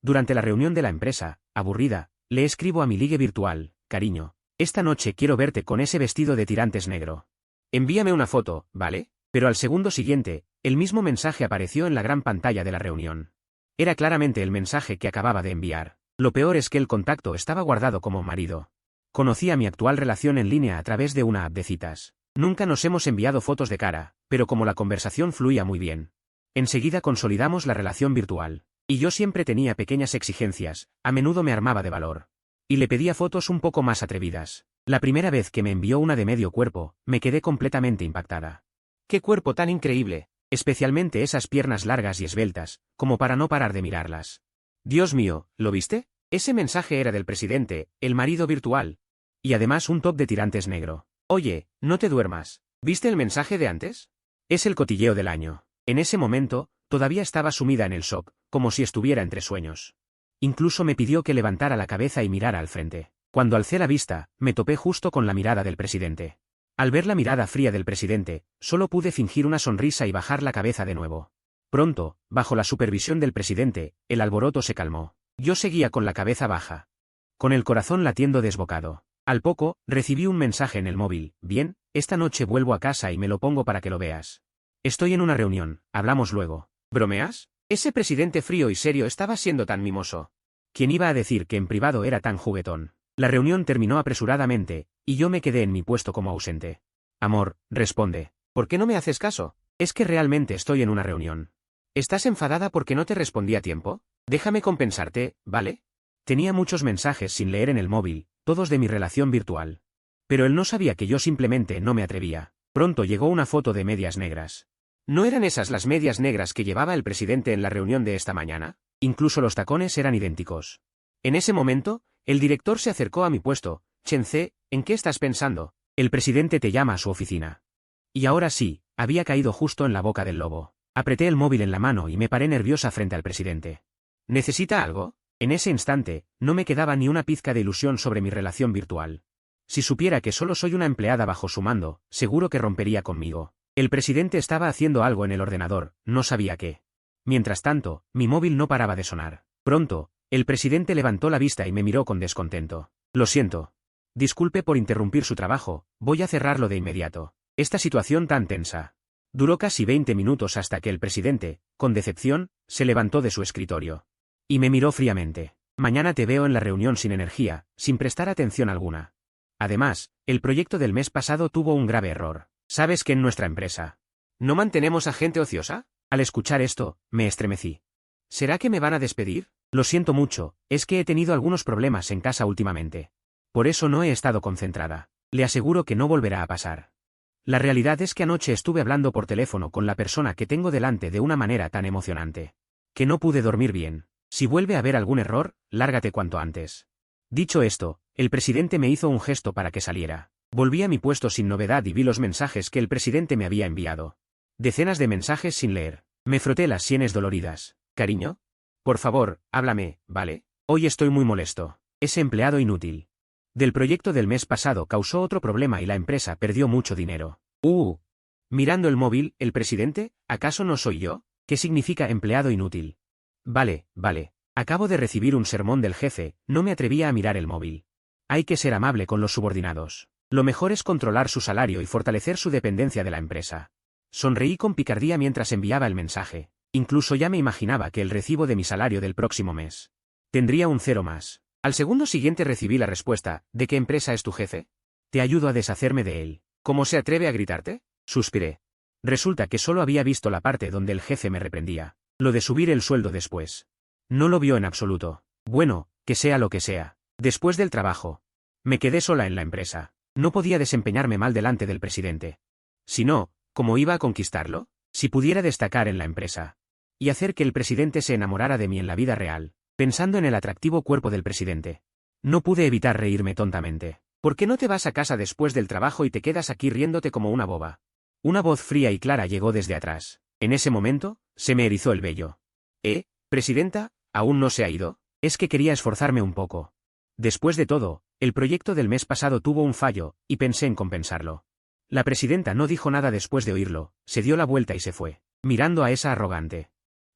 Durante la reunión de la empresa, aburrida, le escribo a mi ligue virtual: cariño, esta noche quiero verte con ese vestido de tirantes negro. Envíame una foto, ¿vale? Pero al segundo siguiente, el mismo mensaje apareció en la gran pantalla de la reunión. Era claramente el mensaje que acababa de enviar. Lo peor es que el contacto estaba guardado como marido. Conocía mi actual relación en línea a través de una app de citas. Nunca nos hemos enviado fotos de cara, pero como la conversación fluía muy bien, enseguida consolidamos la relación virtual. Y yo siempre tenía pequeñas exigencias, a menudo me armaba de valor. Y le pedía fotos un poco más atrevidas. La primera vez que me envió una de medio cuerpo, me quedé completamente impactada. ¡Qué cuerpo tan increíble! Especialmente esas piernas largas y esbeltas, como para no parar de mirarlas. Dios mío, ¿lo viste? Ese mensaje era del presidente, el marido virtual. Y además un top de tirantes negro. Oye, no te duermas. ¿Viste el mensaje de antes? Es el cotilleo del año. En ese momento, todavía estaba sumida en el shock, como si estuviera entre sueños. Incluso me pidió que levantara la cabeza y mirara al frente. Cuando alcé la vista, me topé justo con la mirada del presidente. Al ver la mirada fría del presidente, solo pude fingir una sonrisa y bajar la cabeza de nuevo. Pronto, bajo la supervisión del presidente, el alboroto se calmó. Yo seguía con la cabeza baja, con el corazón latiendo desbocado. Al poco, recibí un mensaje en el móvil: bien, esta noche vuelvo a casa y me lo pongo para que lo veas. Estoy en una reunión, hablamos luego. ¿Bromeas? Ese presidente frío y serio estaba siendo tan mimoso. ¿Quién iba a decir que en privado era tan juguetón? La reunión terminó apresuradamente, y yo me quedé en mi puesto como ausente. Amor, responde. ¿Por qué no me haces caso? Es que realmente estoy en una reunión. ¿Estás enfadada porque no te respondí a tiempo? Déjame compensarte, ¿vale? Tenía muchos mensajes sin leer en el móvil, todos de mi relación virtual. Pero él no sabía que yo simplemente no me atrevía. Pronto llegó una foto de medias negras. ¿No eran esas las medias negras que llevaba el presidente en la reunión de esta mañana? Incluso los tacones eran idénticos. En ese momento, el director se acercó a mi puesto. Chen-Ce, ¿en qué estás pensando? El presidente te llama a su oficina. Y ahora sí, había caído justo en la boca del lobo. Apreté el móvil en la mano y me paré nerviosa frente al presidente. ¿Necesita algo? En ese instante, no me quedaba ni una pizca de ilusión sobre mi relación virtual. Si supiera que solo soy una empleada bajo su mando, seguro que rompería conmigo. El presidente estaba haciendo algo en el ordenador, no sabía qué. Mientras tanto, mi móvil no paraba de sonar. Pronto, el presidente levantó la vista y me miró con descontento. Lo siento. Disculpe por interrumpir su trabajo, voy a cerrarlo de inmediato. Esta situación tan tensa. Duró casi 20 minutos hasta que el presidente, con decepción, se levantó de su escritorio. Y me miró fríamente. Mañana te veo en la reunión sin energía, sin prestar atención alguna. Además, el proyecto del mes pasado tuvo un grave error. ¿Sabes que en nuestra empresa no mantenemos a gente ociosa? Al escuchar esto, me estremecí. ¿Será que me van a despedir? Lo siento mucho, es que he tenido algunos problemas en casa últimamente. Por eso no he estado concentrada. Le aseguro que no volverá a pasar. La realidad es que anoche estuve hablando por teléfono con la persona que tengo delante de una manera tan emocionante, que no pude dormir bien. Si vuelve a haber algún error, lárgate cuanto antes. Dicho esto, el presidente me hizo un gesto para que saliera. Volví a mi puesto sin novedad y vi los mensajes que el presidente me había enviado. Decenas de mensajes sin leer. Me froté las sienes doloridas. Cariño, por favor, háblame, ¿vale? Hoy estoy muy molesto. Ese empleado inútil del proyecto del mes pasado causó otro problema y la empresa perdió mucho dinero. Mirando el móvil, ¿el presidente? ¿Acaso no soy yo? ¿Qué significa empleado inútil? Vale. Acabo de recibir un sermón del jefe, no me atrevía a mirar el móvil. Hay que ser amable con los subordinados. Lo mejor es controlar su salario y fortalecer su dependencia de la empresa. Sonreí con picardía mientras enviaba el mensaje. Incluso ya me imaginaba que el recibo de mi salario del próximo mes tendría un 0 más. Al segundo siguiente recibí la respuesta: ¿de qué empresa es tu jefe? Te ayudo a deshacerme de él. ¿Cómo se atreve a gritarte? Suspiré. Resulta que solo había visto la parte donde el jefe me reprendía. Lo de subir el sueldo después. No lo vio en absoluto. Bueno, que sea lo que sea. Después del trabajo, me quedé sola en la empresa. No podía desempeñarme mal delante del presidente. Si no, ¿cómo iba a conquistarlo? Si pudiera destacar en la empresa y hacer que el presidente se enamorara de mí en la vida real, pensando en el atractivo cuerpo del presidente. No pude evitar reírme tontamente. ¿Por qué no te vas a casa después del trabajo y te quedas aquí riéndote como una boba? Una voz fría y clara llegó desde atrás. En ese momento, se me erizó el vello. Presidenta, ¿aún no se ha ido? Es que quería esforzarme un poco. Después de todo, el proyecto del mes pasado tuvo un fallo, y pensé en compensarlo. La presidenta no dijo nada después de oírlo, se dio la vuelta y se fue, mirando a esa arrogante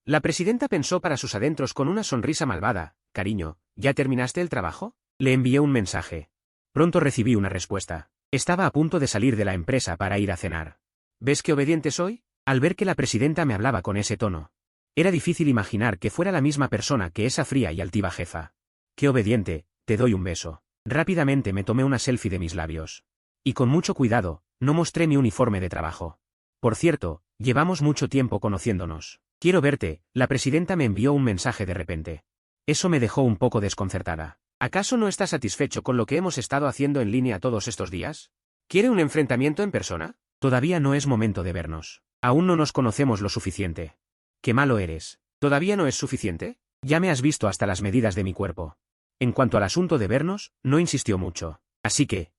La presidenta pensó para sus adentros con una sonrisa malvada. Cariño, ¿ya terminaste el trabajo? Le envié un mensaje. Pronto recibí una respuesta. Estaba a punto de salir de la empresa para ir a cenar. ¿Ves qué obediente soy? Al ver que la presidenta me hablaba con ese tono. Era difícil imaginar que fuera la misma persona que esa fría y altiva jefa. Qué obediente, te doy un beso. Rápidamente me tomé una selfie de mis labios. Y con mucho cuidado, no mostré mi uniforme de trabajo. Por cierto, llevamos mucho tiempo conociéndonos. Quiero verte, la presidenta me envió un mensaje de repente. Eso me dejó un poco desconcertada. ¿Acaso no está satisfecho con lo que hemos estado haciendo en línea todos estos días? ¿Quiere un enfrentamiento en persona? Todavía no es momento de vernos. Aún no nos conocemos lo suficiente. Qué malo eres. ¿Todavía no es suficiente? Ya me has visto hasta las medidas de mi cuerpo. En cuanto al asunto de vernos, no insistió mucho. Así que...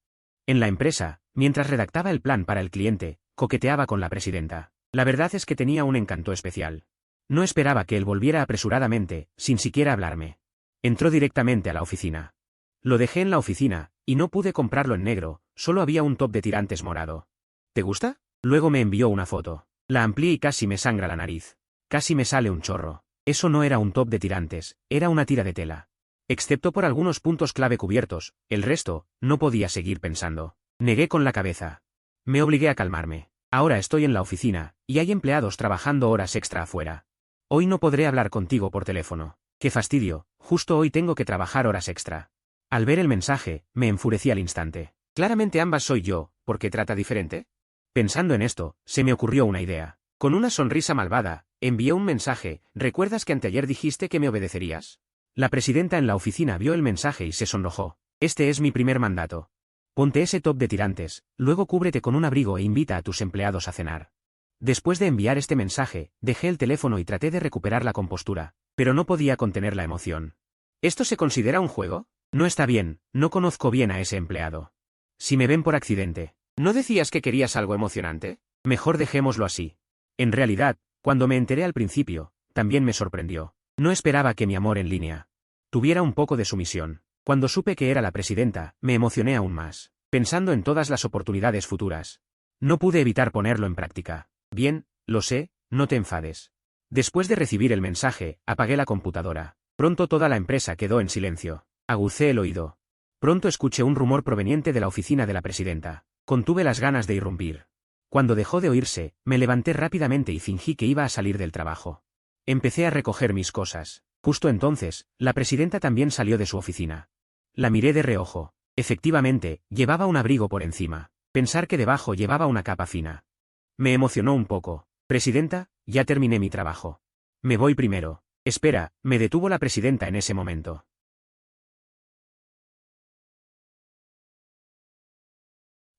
En la empresa, mientras redactaba el plan para el cliente, coqueteaba con la presidenta. La verdad es que tenía un encanto especial. No esperaba que él volviera apresuradamente, sin siquiera hablarme. Entró directamente a la oficina. Lo dejé en la oficina, y no pude comprarlo en negro, solo había un top de tirantes morado. ¿Te gusta? Luego me envió una foto. La amplié y casi me sangra la nariz. Casi me sale un chorro. Eso no era un top de tirantes, era una tira de tela. Excepto por algunos puntos clave cubiertos, el resto, no podía seguir pensando. Negué con la cabeza. Me obligué a calmarme. Ahora estoy en la oficina, y hay empleados trabajando horas extra afuera. Hoy no podré hablar contigo por teléfono. ¡Qué fastidio! Justo hoy tengo que trabajar horas extra. Al ver el mensaje, me enfurecí al instante. Claramente ambas soy yo, ¿por qué trata diferente? Pensando en esto, se me ocurrió una idea. Con una sonrisa malvada, envié un mensaje. ¿Recuerdas que anteayer dijiste que me obedecerías? La presidenta en la oficina vio el mensaje y se sonrojó. Este es mi primer mandato. Ponte ese top de tirantes, luego cúbrete con un abrigo e invita a tus empleados a cenar. Después de enviar este mensaje, dejé el teléfono y traté de recuperar la compostura, pero no podía contener la emoción. ¿Esto se considera un juego? No está bien, no conozco bien a ese empleado. Si me ven por accidente, ¿no decías que querías algo emocionante? Mejor dejémoslo así. En realidad, cuando me enteré al principio, también me sorprendió. No esperaba que mi amor en línea tuviera un poco de sumisión. Cuando supe que era la presidenta, me emocioné aún más, pensando en todas las oportunidades futuras. No pude evitar ponerlo en práctica. Bien, lo sé, no te enfades. Después de recibir el mensaje, apagué la computadora. Pronto toda la empresa quedó en silencio. Agucé el oído. Pronto escuché un rumor proveniente de la oficina de la presidenta. Contuve las ganas de irrumpir. Cuando dejó de oírse, me levanté rápidamente y fingí que iba a salir del trabajo. Empecé a recoger mis cosas. Justo entonces, la presidenta también salió de su oficina. La miré de reojo. Efectivamente, llevaba un abrigo por encima. Pensar que debajo llevaba una capa fina. Me emocionó un poco. Presidenta, ya terminé mi trabajo. Me voy primero. Espera, me detuvo la presidenta en ese momento.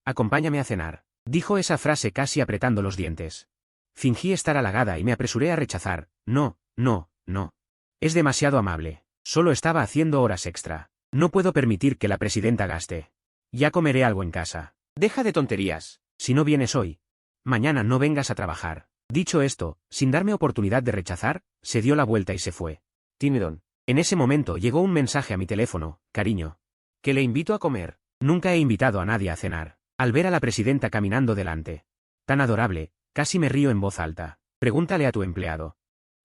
Acompáñame a cenar. Dijo esa frase casi apretando los dientes. Fingí estar halagada y me apresuré a rechazar. No, no, no. Es demasiado amable. Solo estaba haciendo horas extra. No puedo permitir que la presidenta gaste. Ya comeré algo en casa. Deja de tonterías. Si no vienes hoy, mañana no vengas a trabajar. Dicho esto, sin darme oportunidad de rechazar, se dio la vuelta y se fue. Timidón. En ese momento llegó un mensaje a mi teléfono. Cariño. Que le invito a comer. Nunca he invitado a nadie a cenar. Al ver a la presidenta caminando delante. Tan adorable, casi me río en voz alta. Pregúntale a tu empleado.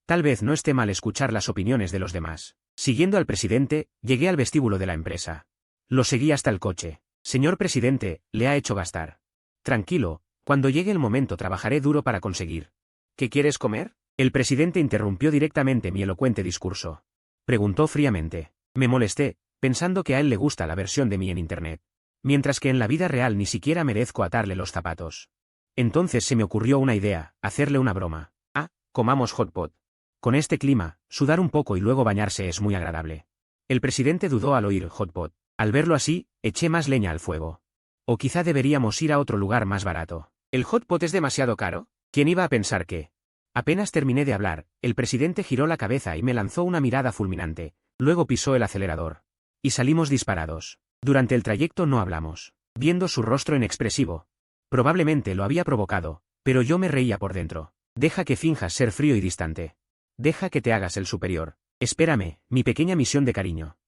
Tal vez no esté mal escuchar las opiniones de los demás. Siguiendo al presidente, llegué al vestíbulo de la empresa. Lo seguí hasta el coche. Señor presidente, le ha hecho gastar. Tranquilo, cuando llegue el momento trabajaré duro para conseguir. ¿Qué quieres comer? El presidente interrumpió directamente mi elocuente discurso. Preguntó fríamente. Me molesté, pensando que a él le gusta la versión de mí en internet. Mientras que en la vida real ni siquiera merezco atarle los zapatos. Entonces se me ocurrió una idea, hacerle una broma. Ah, comamos hot pot. Con este clima, sudar un poco y luego bañarse es muy agradable. El presidente dudó al oír hot pot. Al verlo así, eché más leña al fuego. O quizá deberíamos ir a otro lugar más barato. ¿El hot pot es demasiado caro? ¿Quién iba a pensar que? Apenas terminé de hablar, el presidente giró la cabeza y me lanzó una mirada fulminante, luego pisó el acelerador. Y salimos disparados. Durante el trayecto no hablamos. Viendo su rostro inexpresivo. Probablemente lo había provocado, pero yo me reía por dentro. Deja que finjas ser frío y distante. Deja que te hagas el superior. Espérame, mi pequeña misión de cariño.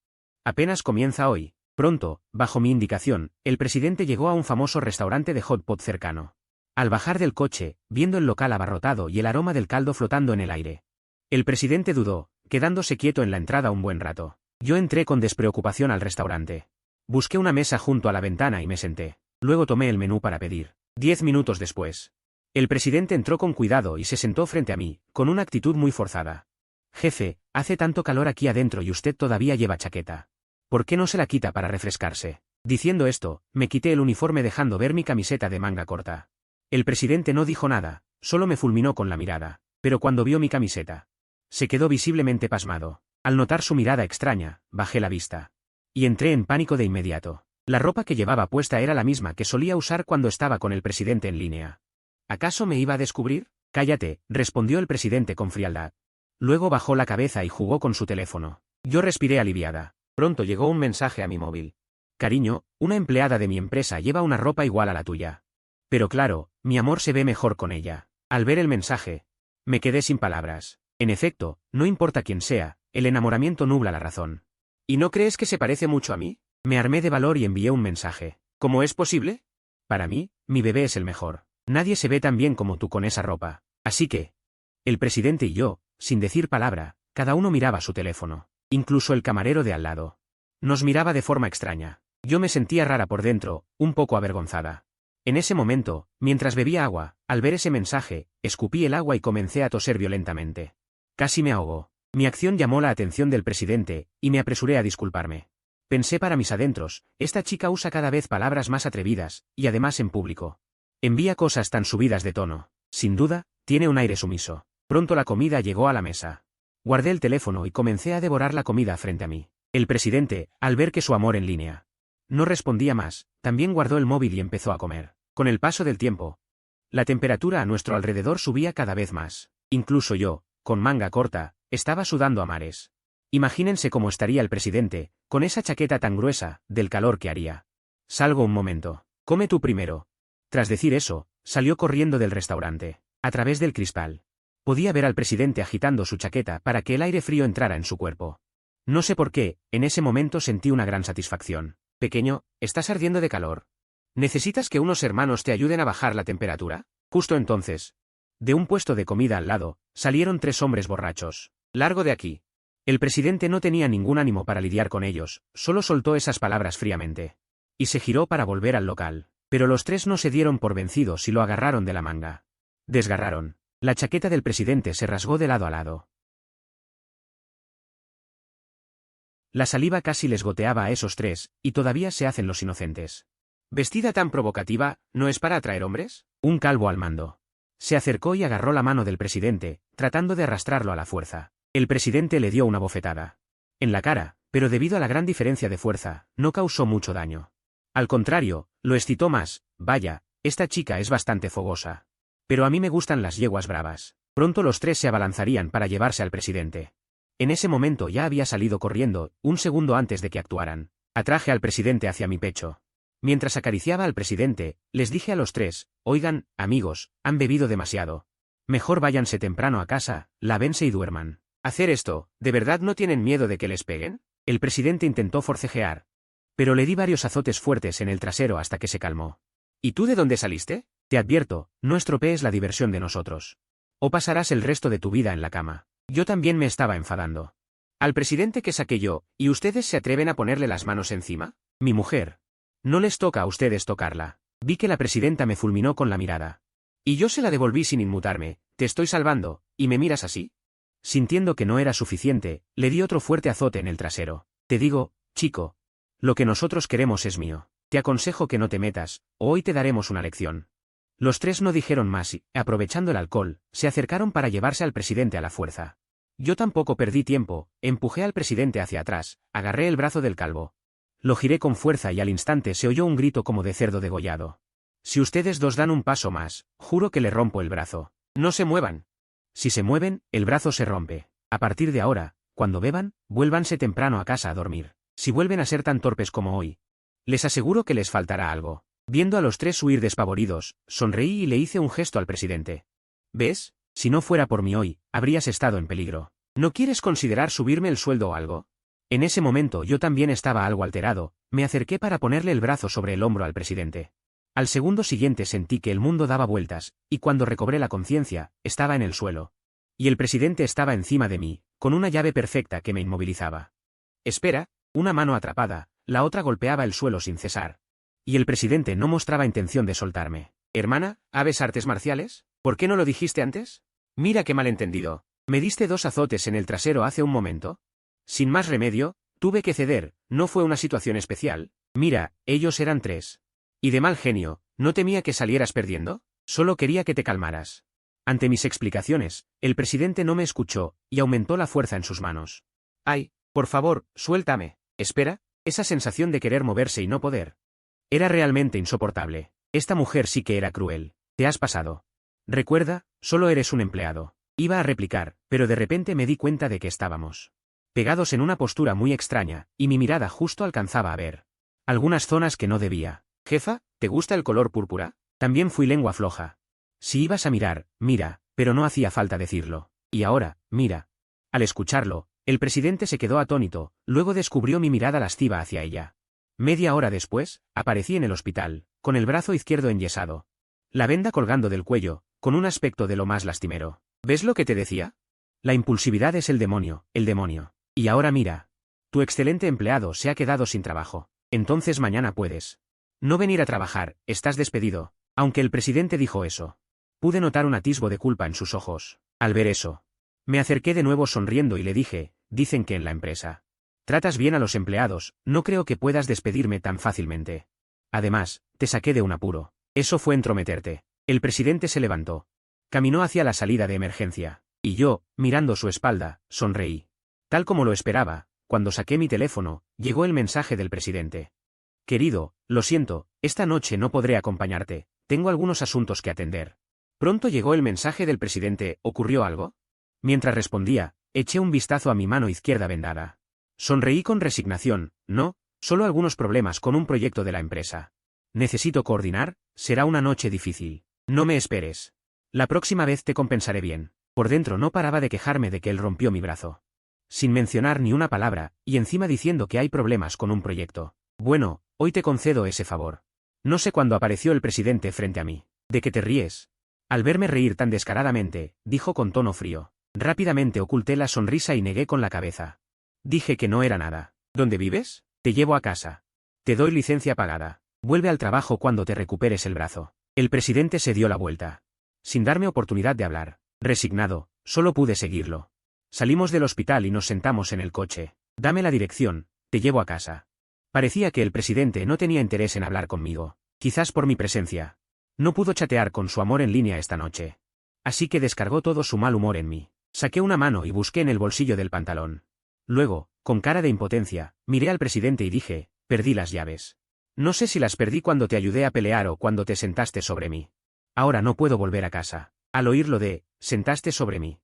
Apenas comienza hoy. Pronto, bajo mi indicación, el presidente llegó a un famoso restaurante de hot pot cercano. Al bajar del coche, viendo el local abarrotado y el aroma del caldo flotando en el aire. El presidente dudó, quedándose quieto en la entrada un buen rato. Yo entré con despreocupación al restaurante. Busqué una mesa junto a la ventana y me senté. Luego tomé el menú para pedir. 10 minutos después. El presidente entró con cuidado y se sentó frente a mí, con una actitud muy forzada. Jefe, hace tanto calor aquí adentro y usted todavía lleva chaqueta. ¿Por qué no se la quita para refrescarse? Diciendo esto, me quité el uniforme dejando ver mi camiseta de manga corta. El presidente no dijo nada, solo me fulminó con la mirada, pero cuando vio mi camiseta, se quedó visiblemente pasmado. Al notar su mirada extraña, bajé la vista. Y entré en pánico de inmediato. La ropa que llevaba puesta era la misma que solía usar cuando estaba con el presidente en línea. ¿Acaso me iba a descubrir? Cállate, respondió el presidente con frialdad. Luego bajó la cabeza y jugó con su teléfono. Yo respiré aliviada. Pronto llegó un mensaje a mi móvil. Cariño, una empleada de mi empresa lleva una ropa igual a la tuya. Pero claro, mi amor se ve mejor con ella. Al ver el mensaje, me quedé sin palabras. En efecto, no importa quién sea, el enamoramiento nubla la razón. ¿Y no crees que se parece mucho a mí? Me armé de valor y envié un mensaje. ¿Cómo es posible? Para mí, mi bebé es el mejor. Nadie se ve tan bien como tú con esa ropa. Así que... El presidente y yo, sin decir palabra, cada uno miraba su teléfono. Incluso el camarero de al lado. Nos miraba de forma extraña. Yo me sentía rara por dentro, un poco avergonzada. En ese momento, mientras bebía agua, al ver ese mensaje, escupí el agua y comencé a toser violentamente. Casi me ahogó. Mi acción llamó la atención del presidente, y me apresuré a disculparme. Pensé para mis adentros, esta chica usa cada vez palabras más atrevidas, y además en público. Envía cosas tan subidas de tono. Sin duda, tiene un aire sumiso. Pronto la comida llegó a la mesa. Guardé el teléfono y comencé a devorar la comida frente a mí. El presidente, al ver que su amor en línea no respondía más, también guardó el móvil y empezó a comer. Con el paso del tiempo, la temperatura a nuestro alrededor subía cada vez más. Incluso yo, con manga corta, estaba sudando a mares. Imagínense cómo estaría el presidente, con esa chaqueta tan gruesa, del calor que haría. Salgo un momento. Come tú primero. Tras decir eso, salió corriendo del restaurante. A través del cristal. Podía ver al presidente agitando su chaqueta para que el aire frío entrara en su cuerpo. No sé por qué, en ese momento sentí una gran satisfacción. Pequeño, estás ardiendo de calor. ¿Necesitas que unos hermanos te ayuden a bajar la temperatura? Justo entonces. De un puesto de comida al lado, salieron 3 hombres borrachos. Largo de aquí. El presidente no tenía ningún ánimo para lidiar con ellos, solo soltó esas palabras fríamente. Y se giró para volver al local. Pero los 3 no se dieron por vencidos y lo agarraron de la manga. Desgarraron. La chaqueta del presidente se rasgó de lado a lado. La saliva casi les goteaba a esos 3, y todavía se hacen los inocentes. ¿Vestida tan provocativa, no es para atraer hombres? Un calvo al mando. Se acercó y agarró la mano del presidente, tratando de arrastrarlo a la fuerza. El presidente le dio una bofetada en la cara, pero debido a la gran diferencia de fuerza, no causó mucho daño. Al contrario, lo excitó más. Vaya, esta chica es bastante fogosa. Pero a mí me gustan las yeguas bravas. Pronto los 3 se abalanzarían para llevarse al presidente. En ese momento ya había salido corriendo, un segundo antes de que actuaran. Atraje al presidente hacia mi pecho. Mientras acariciaba al presidente, les dije a los 3, oigan, amigos, han bebido demasiado. Mejor váyanse temprano a casa, lávense y duerman. ¿Hacer esto, de verdad no tienen miedo de que les peguen? El presidente intentó forcejear. Pero le di varios azotes fuertes en el trasero hasta que se calmó. ¿Y tú de dónde saliste? Te advierto, no estropees la diversión de nosotros. O pasarás el resto de tu vida en la cama. Yo también me estaba enfadando. Al presidente que saqué yo, ¿y ustedes se atreven a ponerle las manos encima? Mi mujer. No les toca a ustedes tocarla. Vi que la presidenta me fulminó con la mirada. Y yo se la devolví sin inmutarme. Te estoy salvando, ¿y me miras así? Sintiendo que no era suficiente, le di otro fuerte azote en el trasero. Te digo, chico. Lo que nosotros queremos es mío. Te aconsejo que no te metas, o hoy te daremos una lección. Los 3 no dijeron más y, aprovechando el alcohol, se acercaron para llevarse al presidente a la fuerza. Yo tampoco perdí tiempo, empujé al presidente hacia atrás, agarré el brazo del calvo. Lo giré con fuerza y al instante se oyó un grito como de cerdo degollado. Si ustedes 2 dan un paso más, juro que le rompo el brazo. No se muevan. Si se mueven, el brazo se rompe. A partir de ahora, cuando beban, vuélvanse temprano a casa a dormir. Si vuelven a ser tan torpes como hoy, les aseguro que les faltará algo. Viendo a los 3 huir despavoridos, sonreí y le hice un gesto al presidente. ¿Ves? Si no fuera por mí hoy, habrías estado en peligro. ¿No quieres considerar subirme el sueldo o algo? En ese momento yo también estaba algo alterado, me acerqué para ponerle el brazo sobre el hombro al presidente. Al segundo siguiente sentí que el mundo daba vueltas, y cuando recobré la conciencia, estaba en el suelo. Y el presidente estaba encima de mí, con una llave perfecta que me inmovilizaba. Espera, una mano atrapada, la otra golpeaba el suelo sin cesar. Y el presidente no mostraba intención de soltarme. Hermana, ¿habes artes marciales? ¿Por qué no lo dijiste antes? Mira qué malentendido. ¿Me diste 2 azotes en el trasero hace un momento? Sin más remedio, tuve que ceder, no fue una situación especial. Mira, ellos eran 3. Y de mal genio, ¿no temía que salieras perdiendo? Solo quería que te calmaras. Ante mis explicaciones, el presidente no me escuchó, y aumentó la fuerza en sus manos. ¡Ay, por favor, suéltame! Espera, esa sensación de querer moverse y no poder. Era realmente insoportable. Esta mujer sí que era cruel. Te has pasado. Recuerda, solo eres un empleado. Iba a replicar, pero de repente me di cuenta de que estábamos pegados en una postura muy extraña, y mi mirada justo alcanzaba a ver algunas zonas que no debía. Jefa, ¿te gusta el color púrpura? También fui lengua floja. Si ibas a mirar, mira, pero no hacía falta decirlo. Y ahora, mira. Al escucharlo, el presidente se quedó atónito, luego descubrió mi mirada lasciva hacia ella. Media hora después, aparecí en el hospital, con el brazo izquierdo enyesado. La venda colgando del cuello, con un aspecto de lo más lastimero. ¿Ves lo que te decía? La impulsividad es el demonio, el demonio. Y ahora mira. Tu excelente empleado se ha quedado sin trabajo. Entonces mañana puedes no venir a trabajar, estás despedido. Aunque el presidente dijo eso, pude notar un atisbo de culpa en sus ojos. Al ver eso, me acerqué de nuevo sonriendo y le dije, dicen que en la empresa tratas bien a los empleados, no creo que puedas despedirme tan fácilmente. Además, te saqué de un apuro. Eso fue entrometerte. El presidente se levantó. Caminó hacia la salida de emergencia. Y yo, mirando su espalda, sonreí. Tal como lo esperaba, cuando saqué mi teléfono, llegó el mensaje del presidente. Querido, lo siento, esta noche no podré acompañarte, tengo algunos asuntos que atender. Pronto llegó el mensaje del presidente, ¿ocurrió algo? Mientras respondía, eché un vistazo a mi mano izquierda vendada. Sonreí con resignación, no, solo algunos problemas con un proyecto de la empresa. Necesito coordinar, será una noche difícil. No me esperes. La próxima vez te compensaré bien. Por dentro no paraba de quejarme de que él rompió mi brazo. Sin mencionar ni una palabra, y encima diciendo que hay problemas con un proyecto. Bueno, hoy te concedo ese favor. No sé cuándo apareció el presidente frente a mí. ¿De qué te ríes? Al verme reír tan descaradamente, dijo con tono frío. Rápidamente oculté la sonrisa y negué con la cabeza. Dije que no era nada. ¿Dónde vives? Te llevo a casa. Te doy licencia pagada. Vuelve al trabajo cuando te recuperes el brazo. El presidente se dio la vuelta. Sin darme oportunidad de hablar. Resignado, solo pude seguirlo. Salimos del hospital y nos sentamos en el coche. Dame la dirección, te llevo a casa. Parecía que el presidente no tenía interés en hablar conmigo. Quizás por mi presencia. No pudo chatear con su amor en línea esta noche. Así que descargó todo su mal humor en mí. Saqué una mano y busqué en el bolsillo del pantalón. Luego, con cara de impotencia, miré al presidente y dije, perdí las llaves. No sé si las perdí cuando te ayudé a pelear o cuando te sentaste sobre mí. Ahora no puedo volver a casa. Al oírlo de, sentaste sobre mí.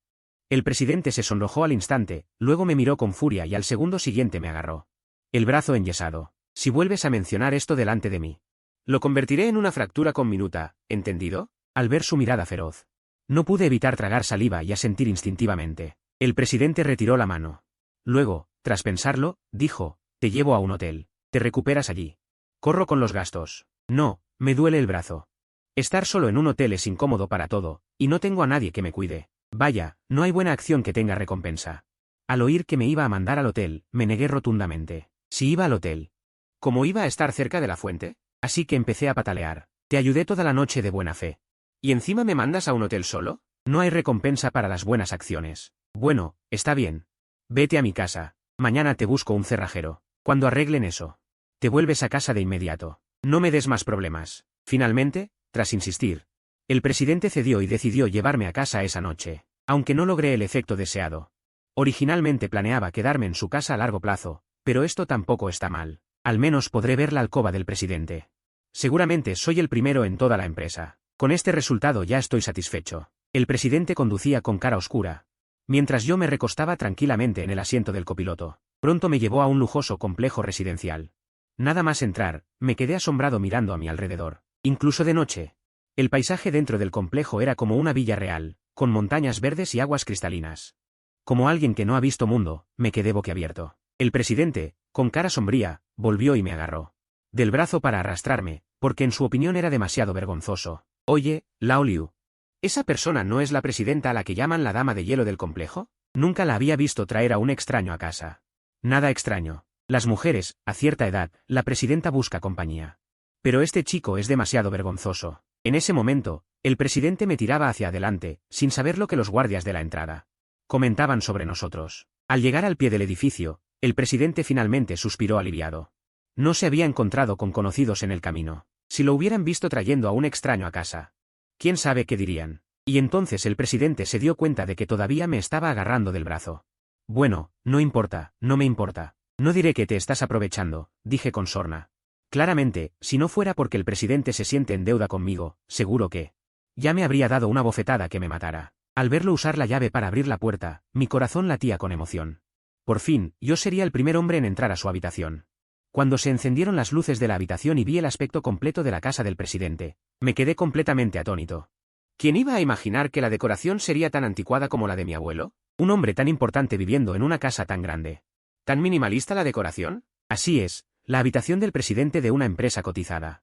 El presidente se sonrojó al instante, luego me miró con furia y al segundo siguiente me agarró el brazo enyesado. Si vuelves a mencionar esto delante de mí, lo convertiré en una fractura con minuta, ¿entendido? Al ver su mirada feroz, no pude evitar tragar saliva y asentir instintivamente. El presidente retiró la mano. Luego, tras pensarlo, dijo, te llevo a un hotel. Te recuperas allí. Corro con los gastos. No, me duele el brazo. Estar solo en un hotel es incómodo para todo, y no tengo a nadie que me cuide. Vaya, no hay buena acción que tenga recompensa. Al oír que me iba a mandar al hotel, me negué rotundamente. Si iba al hotel, ¿cómo iba a estar cerca de la fuente? Así que empecé a patalear. Te ayudé toda la noche de buena fe. ¿Y encima me mandas a un hotel solo? No hay recompensa para las buenas acciones. Bueno, está bien. Vete a mi casa. Mañana te busco un cerrajero. Cuando arreglen eso, te vuelves a casa de inmediato. No me des más problemas. Finalmente, tras insistir, el presidente cedió y decidió llevarme a casa esa noche, aunque no logré el efecto deseado. Originalmente planeaba quedarme en su casa a largo plazo, pero esto tampoco está mal. Al menos podré ver la alcoba del presidente. Seguramente soy el primero en toda la empresa. Con este resultado ya estoy satisfecho. El presidente conducía con cara oscura, mientras yo me recostaba tranquilamente en el asiento del copiloto. Pronto me llevó a un lujoso complejo residencial. Nada más entrar, me quedé asombrado mirando a mi alrededor. Incluso de noche, el paisaje dentro del complejo era como una villa real, con montañas verdes y aguas cristalinas. Como alguien que no ha visto mundo, me quedé boquiabierto. El presidente, con cara sombría, volvió y me agarró del brazo para arrastrarme, porque en su opinión era demasiado vergonzoso. Oye, Lao Liu. ¿Esa persona no es la presidenta a la que llaman la dama de hielo del complejo? Nunca la había visto traer a un extraño a casa. Nada extraño. Las mujeres, a cierta edad, la presidenta busca compañía. Pero este chico es demasiado vergonzoso. En ese momento, el presidente me tiraba hacia adelante, sin saber lo que los guardias de la entrada comentaban sobre nosotros. Al llegar al pie del edificio, el presidente finalmente suspiró aliviado. No se había encontrado con conocidos en el camino. Si lo hubieran visto trayendo a un extraño a casa, quién sabe qué dirían. Y entonces el presidente se dio cuenta de que todavía me estaba agarrando del brazo. Bueno, no importa, no me importa. No diré que te estás aprovechando, dije con sorna. Claramente, si no fuera porque el presidente se siente en deuda conmigo, seguro que ya me habría dado una bofetada que me matara. Al verlo usar la llave para abrir la puerta, mi corazón latía con emoción. Por fin, yo sería el primer hombre en entrar a su habitación. Cuando se encendieron las luces de la habitación y vi el aspecto completo de la casa del presidente, me quedé completamente atónito. ¿Quién iba a imaginar que la decoración sería tan anticuada como la de mi abuelo? Un hombre tan importante viviendo en una casa tan grande. ¿Tan minimalista la decoración? Así es, la habitación del presidente de una empresa cotizada.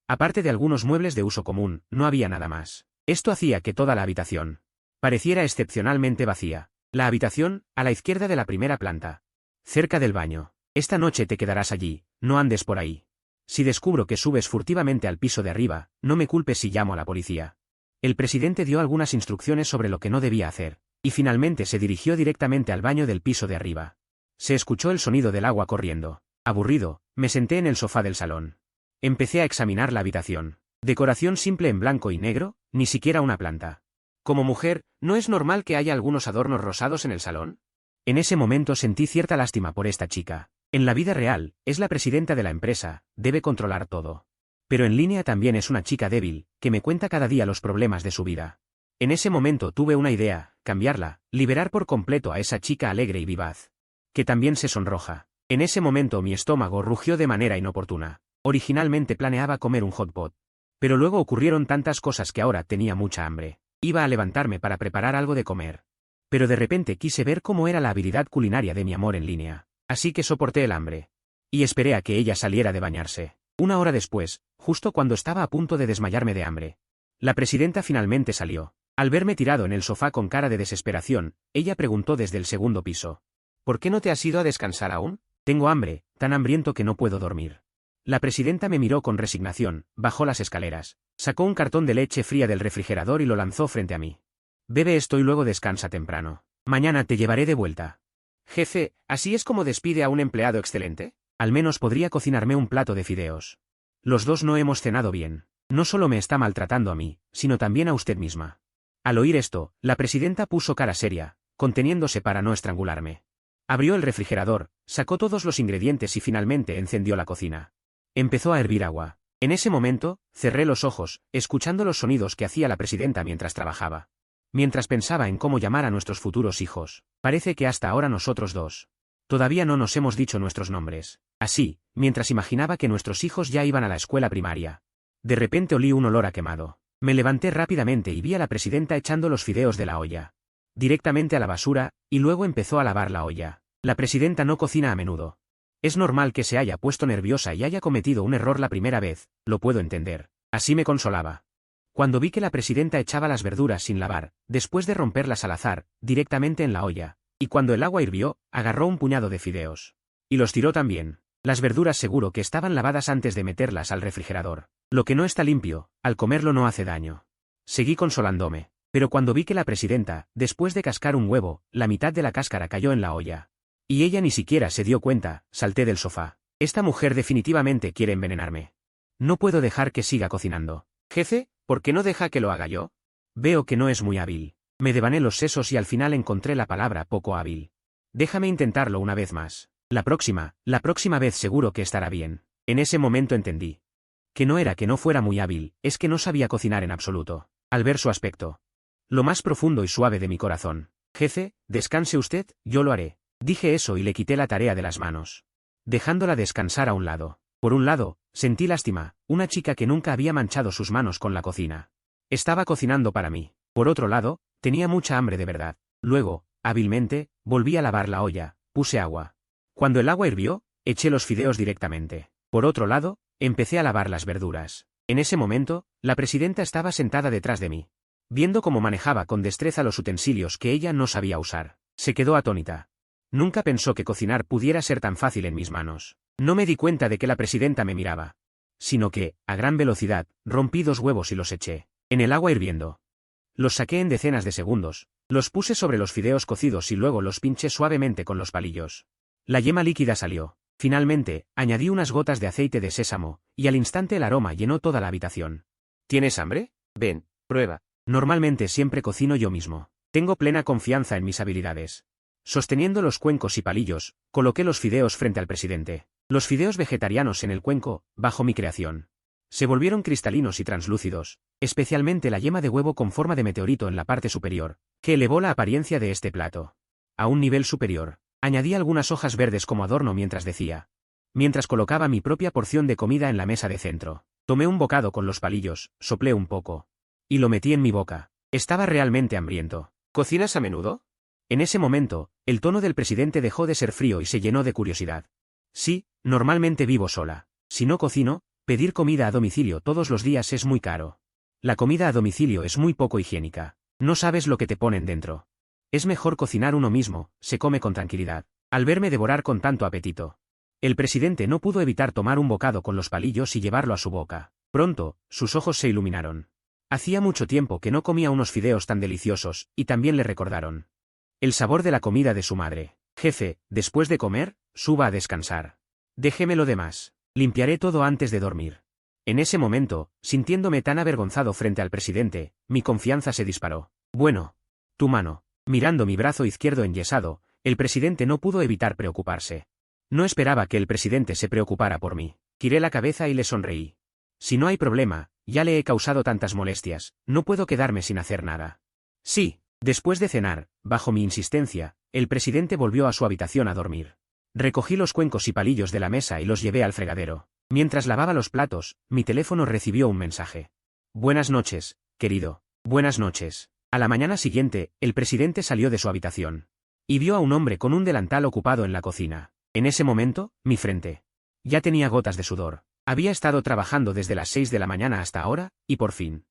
Aparte de algunos muebles de uso común, no había nada más. Esto hacía que toda la habitación pareciera excepcionalmente vacía. La habitación, a la izquierda de la primera planta. Cerca del baño. Esta noche te quedarás allí, no andes por ahí. Si descubro que subes furtivamente al piso de arriba, no me culpes si llamo a la policía. El presidente dio algunas instrucciones sobre lo que no debía hacer, y finalmente se dirigió directamente al baño del piso de arriba. Se escuchó el sonido del agua corriendo. Aburrido, me senté en el sofá del salón. Empecé a examinar la habitación. Decoración simple en blanco y negro, ni siquiera una planta. Como mujer, ¿no es normal que haya algunos adornos rosados en el salón? En ese momento sentí cierta lástima por esta chica. En la vida real, es la presidenta de la empresa, debe controlar todo. Pero en línea también es una chica débil, que me cuenta cada día los problemas de su vida. En ese momento tuve una idea, cambiarla, liberar por completo a esa chica alegre y vivaz. Que también se sonroja. En ese momento mi estómago rugió de manera inoportuna. Originalmente planeaba comer un hot pot. Pero luego ocurrieron tantas cosas que ahora tenía mucha hambre. Iba a levantarme para preparar algo de comer. Pero de repente quise ver cómo era la habilidad culinaria de mi amor en línea. Así que soporté el hambre. Y esperé a que ella saliera de bañarse. Una hora después, justo cuando estaba a punto de desmayarme de hambre, la presidenta finalmente salió. Al verme tirado en el sofá con cara de desesperación, ella preguntó desde el segundo piso. ¿Por qué no te has ido a descansar aún? Tengo hambre, tan hambriento que no puedo dormir. La presidenta me miró con resignación, bajó las escaleras, sacó un cartón de leche fría del refrigerador y lo lanzó frente a mí. Bebe esto y luego descansa temprano. Mañana te llevaré de vuelta. Jefe, ¿así es como despide a un empleado excelente? Al menos podría cocinarme un plato de fideos. Los dos no hemos cenado bien. No solo me está maltratando a mí, sino también a usted misma. Al oír esto, la presidenta puso cara seria, conteniéndose para no estrangularme. Abrió el refrigerador, sacó todos los ingredientes y finalmente encendió la cocina. Empezó a hervir agua. En ese momento, cerré los ojos, escuchando los sonidos que hacía la presidenta mientras trabajaba. Mientras pensaba en cómo llamar a nuestros futuros hijos. Parece que hasta ahora nosotros dos todavía no nos hemos dicho nuestros nombres. Así, mientras imaginaba que nuestros hijos ya iban a la escuela primaria. De repente olí un olor a quemado. Me levanté rápidamente y vi a la presidenta echando los fideos de la olla directamente a la basura, y luego empezó a lavar la olla. La presidenta no cocina a menudo. Es normal que se haya puesto nerviosa y haya cometido un error la primera vez, lo puedo entender. Así me consolaba. Cuando vi que la presidenta echaba las verduras sin lavar, después de romperlas al azar, directamente en la olla, y cuando el agua hirvió, agarró un puñado de fideos. Y los tiró también. Las verduras seguro que estaban lavadas antes de meterlas al refrigerador. Lo que no está limpio, al comerlo no hace daño. Seguí consolándome. Pero cuando vi que la presidenta, después de cascar un huevo, la mitad de la cáscara cayó en la olla. Y ella ni siquiera se dio cuenta, salté del sofá. Esta mujer definitivamente quiere envenenarme. No puedo dejar que siga cocinando. Jefe, ¿por qué no deja que lo haga yo? Veo que no es muy hábil. Me devané los sesos y al final encontré la palabra poco hábil. Déjame intentarlo una vez más. La próxima vez seguro que estará bien. En ese momento entendí. Que no era que no fuera muy hábil, es que no sabía cocinar en absoluto. Al ver su aspecto. Lo más profundo y suave de mi corazón. Jefe, descanse usted, yo lo haré. Dije eso y le quité la tarea de las manos. Dejándola descansar a un lado. Por un lado, sentí lástima, una chica que nunca había manchado sus manos con la cocina. Estaba cocinando para mí. Por otro lado, tenía mucha hambre de verdad. Luego, hábilmente, volví a lavar la olla, puse agua. Cuando el agua hirvió, eché los fideos directamente. Por otro lado, empecé a lavar las verduras. En ese momento, la presidenta estaba sentada detrás de mí. Viendo cómo manejaba con destreza los utensilios que ella no sabía usar, se quedó atónita. Nunca pensó que cocinar pudiera ser tan fácil en mis manos. No me di cuenta de que la presidenta me miraba, sino que, a gran velocidad, rompí 2 huevos y los eché en el agua hirviendo. Los saqué en decenas de segundos, los puse sobre los fideos cocidos y luego los pinché suavemente con los palillos. La yema líquida salió. Finalmente, añadí unas gotas de aceite de sésamo, y al instante el aroma llenó toda la habitación. ¿Tienes hambre? Ven, prueba. Normalmente siempre cocino yo mismo. Tengo plena confianza en mis habilidades. Sosteniendo los cuencos y palillos, coloqué los fideos frente al presidente. Los fideos vegetarianos en el cuenco, bajo mi creación. Se volvieron cristalinos y translúcidos, especialmente la yema de huevo con forma de meteorito en la parte superior, que elevó la apariencia de este plato. A un nivel superior, añadí algunas hojas verdes como adorno mientras decía. Mientras colocaba mi propia porción de comida en la mesa de centro, tomé un bocado con los palillos, soplé un poco. Y lo metí en mi boca. Estaba realmente hambriento. ¿Cocinas a menudo? En ese momento, el tono del presidente dejó de ser frío y se llenó de curiosidad. Sí, normalmente vivo sola. Si no cocino, pedir comida a domicilio todos los días es muy caro. La comida a domicilio es muy poco higiénica. No sabes lo que te ponen dentro. Es mejor cocinar uno mismo, se come con tranquilidad. Al verme devorar con tanto apetito, el presidente no pudo evitar tomar un bocado con los palillos y llevarlo a su boca. Pronto, sus ojos se iluminaron. Hacía mucho tiempo que no comía unos fideos tan deliciosos, y también le recordaron el sabor de la comida de su madre. Jefe, después de comer, suba a descansar. Déjeme lo demás. Limpiaré todo antes de dormir. En ese momento, sintiéndome tan avergonzado frente al presidente, mi confianza se disparó. Bueno. Tu mano. Mirando mi brazo izquierdo enyesado, el presidente no pudo evitar preocuparse. No esperaba que el presidente se preocupara por mí. Giré la cabeza y le sonreí. Si no hay problema, ya le he causado tantas molestias, no puedo quedarme sin hacer nada. Sí. Después de cenar, bajo mi insistencia, el presidente volvió a su habitación a dormir. Recogí los cuencos y palillos de la mesa y los llevé al fregadero. Mientras lavaba los platos, mi teléfono recibió un mensaje. Buenas noches, querido. Buenas noches. A la mañana siguiente, el presidente salió de su habitación. Y vio a un hombre con un delantal ocupado en la cocina. En ese momento, mi frente ya tenía gotas de sudor. Había estado trabajando desde las 6 de la mañana hasta ahora, y por fin.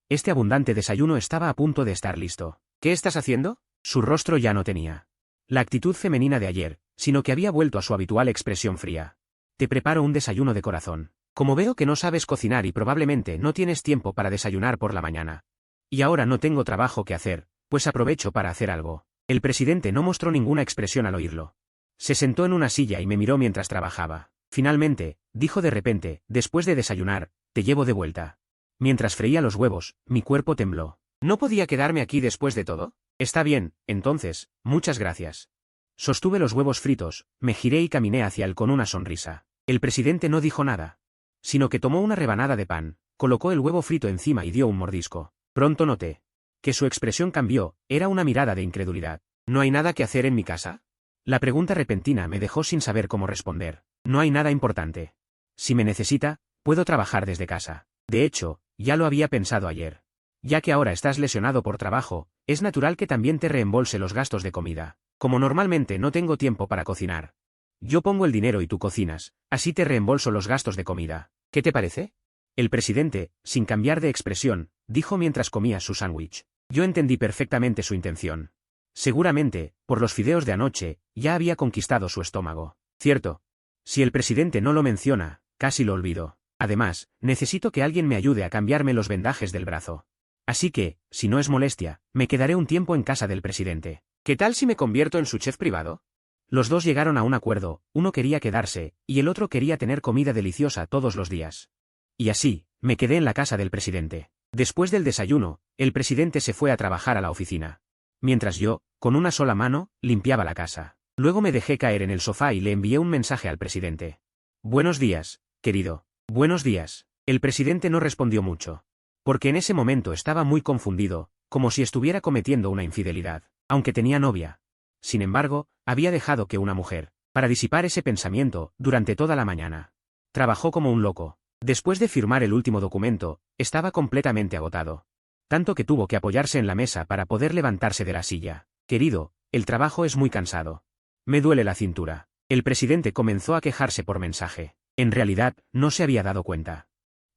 Este abundante desayuno estaba a punto de estar listo. ¿Qué estás haciendo? Su rostro ya no tenía la actitud femenina de ayer, sino que había vuelto a su habitual expresión fría. Te preparo un desayuno de corazón. Como veo que no sabes cocinar y probablemente no tienes tiempo para desayunar por la mañana. Y ahora no tengo trabajo que hacer, pues aprovecho para hacer algo. El presidente no mostró ninguna expresión al oírlo. Se sentó en una silla y me miró mientras trabajaba. Finalmente, dijo de repente, después de desayunar, te llevo de vuelta. Mientras freía los huevos, mi cuerpo tembló. ¿No podía quedarme aquí después de todo? Está bien, entonces, muchas gracias. Sostuve los huevos fritos, me giré y caminé hacia él con una sonrisa. El presidente no dijo nada, sino que tomó una rebanada de pan, colocó el huevo frito encima y dio un mordisco. Pronto noté que su expresión cambió, era una mirada de incredulidad. ¿No hay nada que hacer en mi casa? La pregunta repentina me dejó sin saber cómo responder. No hay nada importante. Si me necesita, puedo trabajar desde casa. De hecho, ya lo había pensado ayer. Ya que ahora estás lesionado por trabajo, es natural que también te reembolse los gastos de comida. Como normalmente no tengo tiempo para cocinar. Yo pongo el dinero y tú cocinas, así te reembolso los gastos de comida. ¿Qué te parece? El presidente, sin cambiar de expresión, dijo mientras comía su sándwich. Yo entendí perfectamente su intención. Seguramente, por los fideos de anoche, ya había conquistado su estómago. Cierto. Si el presidente no lo menciona, casi lo olvido. Además, necesito que alguien me ayude a cambiarme los vendajes del brazo. Así que, si no es molestia, me quedaré un tiempo en casa del presidente. ¿Qué tal si me convierto en su chef privado? Los dos llegaron a un acuerdo, uno quería quedarse, y el otro quería tener comida deliciosa todos los días. Y así, me quedé en la casa del presidente. Después del desayuno, el presidente se fue a trabajar a la oficina. Mientras yo, con una sola mano, limpiaba la casa. Luego me dejé caer en el sofá y le envié un mensaje al presidente. Buenos días, querido. Buenos días. El presidente no respondió mucho. Porque en ese momento estaba muy confundido, como si estuviera cometiendo una infidelidad, aunque tenía novia. Sin embargo, había dejado que una mujer, para disipar ese pensamiento, durante toda la mañana. Trabajó como un loco. Después de firmar el último documento, estaba completamente agotado. Tanto que tuvo que apoyarse en la mesa para poder levantarse de la silla. Querido, el trabajo es muy cansado. Me duele la cintura. El presidente comenzó a quejarse por mensaje. En realidad, no se había dado cuenta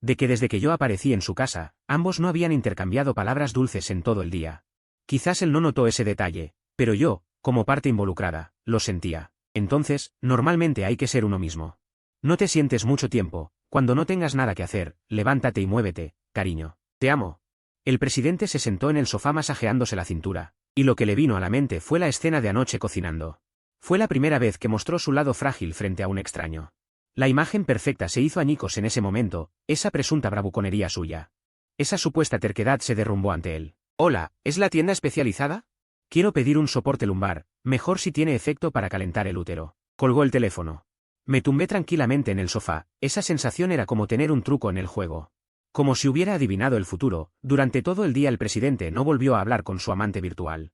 de que desde que yo aparecí en su casa, ambos no habían intercambiado palabras dulces en todo el día. Quizás él no notó ese detalle, pero yo, como parte involucrada, lo sentía. Entonces, normalmente hay que ser uno mismo. No te sientes mucho tiempo, cuando no tengas nada que hacer, levántate y muévete, cariño. Te amo. El presidente se sentó en el sofá masajeándose la cintura, y lo que le vino a la mente fue la escena de anoche cocinando. Fue la primera vez que mostró su lado frágil frente a un extraño. La imagen perfecta se hizo añicos en ese momento, esa presunta bravuconería suya. Esa supuesta terquedad se derrumbó ante él. Hola, ¿es la tienda especializada? Quiero pedir un soporte lumbar, mejor si tiene efecto para calentar el útero. Colgó el teléfono. Me tumbé tranquilamente en el sofá, esa sensación era como tener un truco en el juego. Como si hubiera adivinado el futuro, durante todo el día el presidente no volvió a hablar con su amante virtual.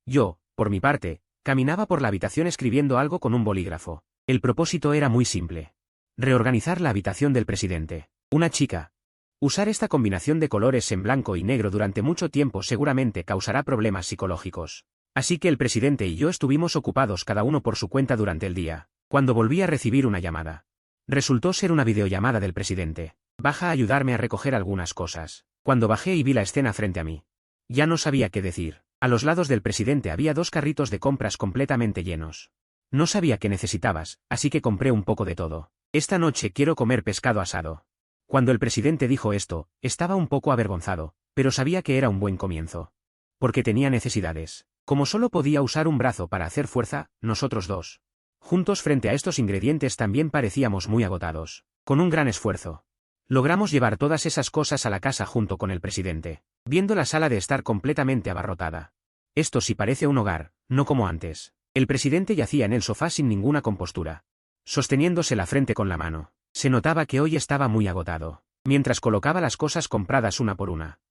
Yo, por mi parte, caminaba por la habitación escribiendo algo con un bolígrafo. El propósito era muy simple. Reorganizar la habitación del presidente. Una chica. Usar esta combinación de colores en blanco y negro durante mucho tiempo seguramente causará problemas psicológicos. Así que el presidente y yo estuvimos ocupados cada uno por su cuenta durante el día, cuando volví a recibir una llamada. Resultó ser una videollamada del presidente. Baja a ayudarme a recoger algunas cosas. Cuando bajé y vi la escena frente a mí. Ya no sabía qué decir. A los lados del presidente había 2 carritos de compras completamente llenos. No sabía qué necesitabas, así que compré un poco de todo. Esta noche quiero comer pescado asado. Cuando el presidente dijo esto, estaba un poco avergonzado, pero sabía que era un buen comienzo. Porque tenía necesidades. Como solo podía usar un brazo para hacer fuerza, nosotros dos. Juntos frente a estos ingredientes también parecíamos muy agotados. Con un gran esfuerzo. Logramos llevar todas esas cosas a la casa junto con el presidente, viendo la sala de estar completamente abarrotada. Esto sí parece un hogar, no como antes. El presidente yacía en el sofá sin ninguna compostura, sosteniéndose la frente con la mano. Se notaba que hoy estaba muy agotado, mientras colocaba las cosas compradas una por una.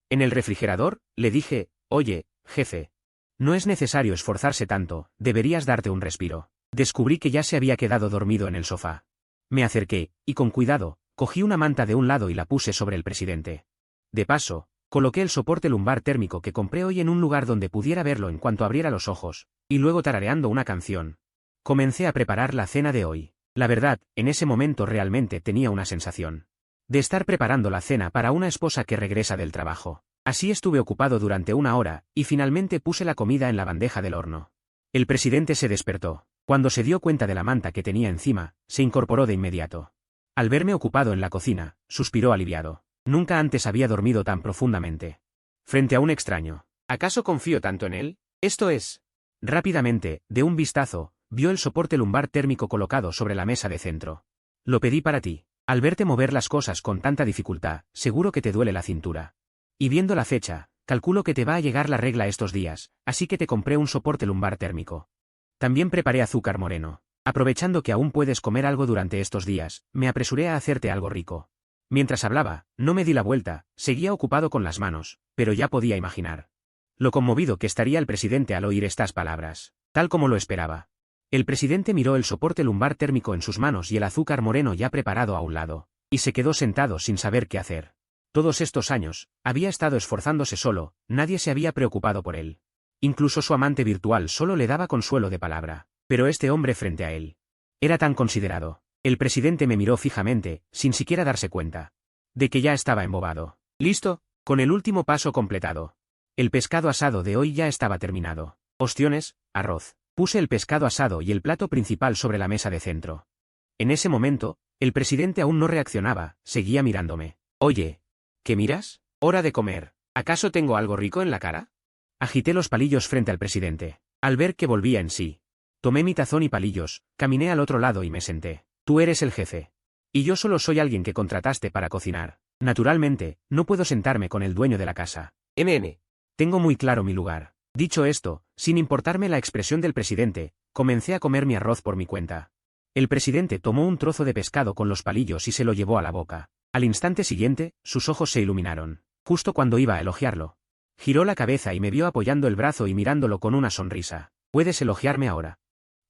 En el refrigerador, le dije, oye, jefe. No es necesario esforzarse tanto, deberías darte un respiro. Descubrí que ya se había quedado dormido en el sofá. Me acerqué, y con cuidado, cogí una manta de un lado y la puse sobre el presidente. De paso, coloqué el soporte lumbar térmico que compré hoy en un lugar donde pudiera verlo en cuanto abriera los ojos, y luego tarareando una canción. Comencé a preparar la cena de hoy. La verdad, en ese momento realmente tenía una sensación de estar preparando la cena para una esposa que regresa del trabajo. Así estuve ocupado durante 1 hora, y finalmente puse la comida en la bandeja del horno. El presidente se despertó. Cuando se dio cuenta de la manta que tenía encima, se incorporó de inmediato. Al verme ocupado en la cocina, suspiró aliviado. Nunca antes había dormido tan profundamente. Frente a un extraño. ¿Acaso confío tanto en él? Esto es. Rápidamente, de un vistazo, vio el soporte lumbar térmico colocado sobre la mesa de centro. Lo pedí para ti. Al verte mover las cosas con tanta dificultad, seguro que te duele la cintura. Y viendo la fecha, calculo que te va a llegar la regla estos días, así que te compré un soporte lumbar térmico. También preparé azúcar moreno. Aprovechando que aún puedes comer algo durante estos días, me apresuré a hacerte algo rico. Mientras hablaba, no me di la vuelta, seguía ocupado con las manos, pero ya podía imaginar lo conmovido que estaría el presidente al oír estas palabras, tal como lo esperaba. El presidente miró el soporte lumbar térmico en sus manos y el azúcar moreno ya preparado a un lado, y se quedó sentado sin saber qué hacer. Todos estos años, había estado esforzándose solo, nadie se había preocupado por él. Incluso su amante virtual solo le daba consuelo de palabra, pero este hombre frente a él era tan considerado. El presidente me miró fijamente, sin siquiera darse cuenta de que ya estaba embobado. ¿Listo? Con el último paso completado. El pescado asado de hoy ya estaba terminado. Ostiones, arroz. Puse el pescado asado y el plato principal sobre la mesa de centro. En ese momento, el presidente aún no reaccionaba, seguía mirándome. Oye, ¿qué miras? Hora de comer. ¿Acaso tengo algo rico en la cara? Agité los palillos frente al presidente. Al ver que volvía en sí, tomé mi tazón y palillos, caminé al otro lado y me senté. Tú eres el jefe. Y yo solo soy alguien que contrataste para cocinar. Naturalmente, no puedo sentarme con el dueño de la casa. Tengo muy claro mi lugar. Dicho esto, sin importarme la expresión del presidente, comencé a comer mi arroz por mi cuenta. El presidente tomó un trozo de pescado con los palillos y se lo llevó a la boca. Al instante siguiente, sus ojos se iluminaron. Justo cuando iba a elogiarlo. Giró la cabeza y me vio apoyando el brazo y mirándolo con una sonrisa. ¿Puedes elogiarme ahora?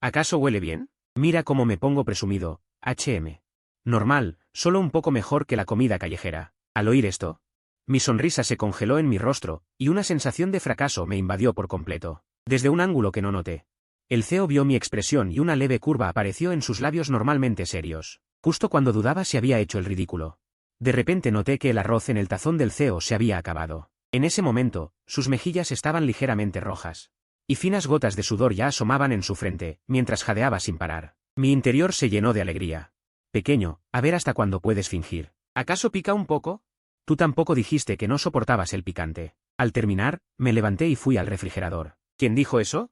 ¿Acaso huele bien? Mira cómo me pongo presumido, HM. Normal, solo un poco mejor que la comida callejera. Al oír esto, mi sonrisa se congeló en mi rostro, y una sensación de fracaso me invadió por completo. Desde un ángulo que no noté. El CEO vio mi expresión y una leve curva apareció en sus labios normalmente serios, justo cuando dudaba si había hecho el ridículo. De repente noté que el arroz en el tazón del CEO se había acabado. En ese momento, sus mejillas estaban ligeramente rojas. Y finas gotas de sudor ya asomaban en su frente, mientras jadeaba sin parar. Mi interior se llenó de alegría. Pequeño, a ver hasta cuándo puedes fingir. ¿Acaso pica un poco? Tú tampoco dijiste que no soportabas el picante. Al terminar, me levanté y fui al refrigerador. ¿Quién dijo eso?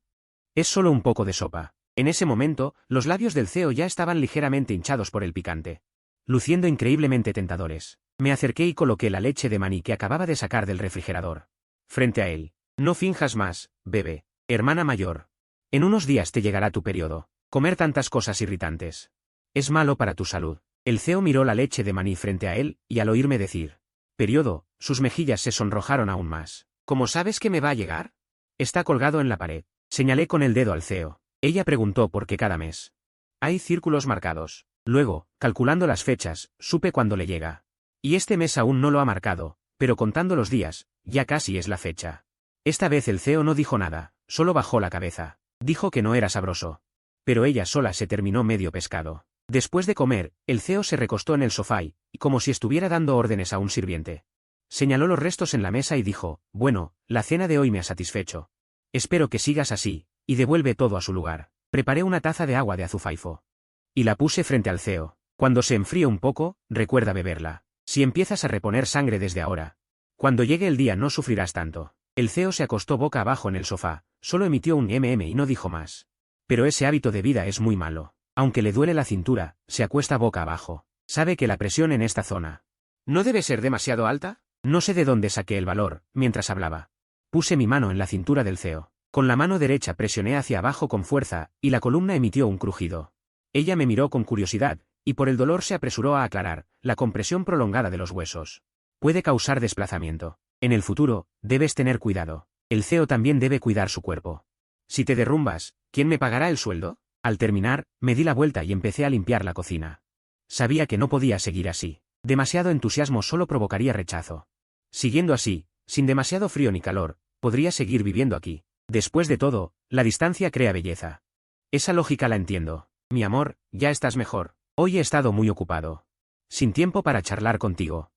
Es solo un poco de sopa. En ese momento, los labios del CEO ya estaban ligeramente hinchados por el picante. Luciendo increíblemente tentadores, me acerqué y coloqué la leche de maní que acababa de sacar del refrigerador frente a él. No finjas más, bebé. Hermana mayor. En unos días te llegará tu periodo. Comer tantas cosas irritantes es malo para tu salud. El CEO miró la leche de maní frente a él, y al oírme decir periodo, sus mejillas se sonrojaron aún más. ¿Cómo sabes que me va a llegar? Está colgado en la pared. Señalé con el dedo al CEO. Ella preguntó por qué cada mes hay círculos marcados. Luego, calculando las fechas, supe cuándo le llega. Y este mes aún no lo ha marcado, pero contando los días, ya casi es la fecha. Esta vez el CEO no dijo nada, solo bajó la cabeza. Dijo que no era sabroso. Pero ella sola se terminó medio pescado. Después de comer, el CEO se recostó en el sofá y, como si estuviera dando órdenes a un sirviente, señaló los restos en la mesa y dijo, bueno, la cena de hoy me ha satisfecho. Espero que sigas así, y devuelve todo a su lugar. Preparé una taza de agua de azufaifo y la puse frente al CEO. Cuando se enfríe un poco, recuerda beberla. Si empiezas a reponer sangre desde ahora, cuando llegue el día no sufrirás tanto. El CEO se acostó boca abajo en el sofá, solo emitió un y no dijo más. Pero ese hábito de vida es muy malo. Aunque le duele la cintura, se acuesta boca abajo. Sabe que la presión en esta zona ¿no debe ser demasiado alta? No sé de dónde saqué el valor, mientras hablaba. Puse mi mano en la cintura del CEO. Con la mano derecha presioné hacia abajo con fuerza, y la columna emitió un crujido. Ella me miró con curiosidad, y por el dolor se apresuró a aclarar, la compresión prolongada de los huesos puede causar desplazamiento. En el futuro, debes tener cuidado. El CEO también debe cuidar su cuerpo. Si te derrumbas, ¿quién me pagará el sueldo? Al terminar, me di la vuelta y empecé a limpiar la cocina. Sabía que no podía seguir así. Demasiado entusiasmo solo provocaría rechazo. Siguiendo así, sin demasiado frío ni calor, podría seguir viviendo aquí. Después de todo, la distancia crea belleza. Esa lógica la entiendo. Mi amor, ya estás mejor. Hoy he estado muy ocupado. Sin tiempo para charlar contigo.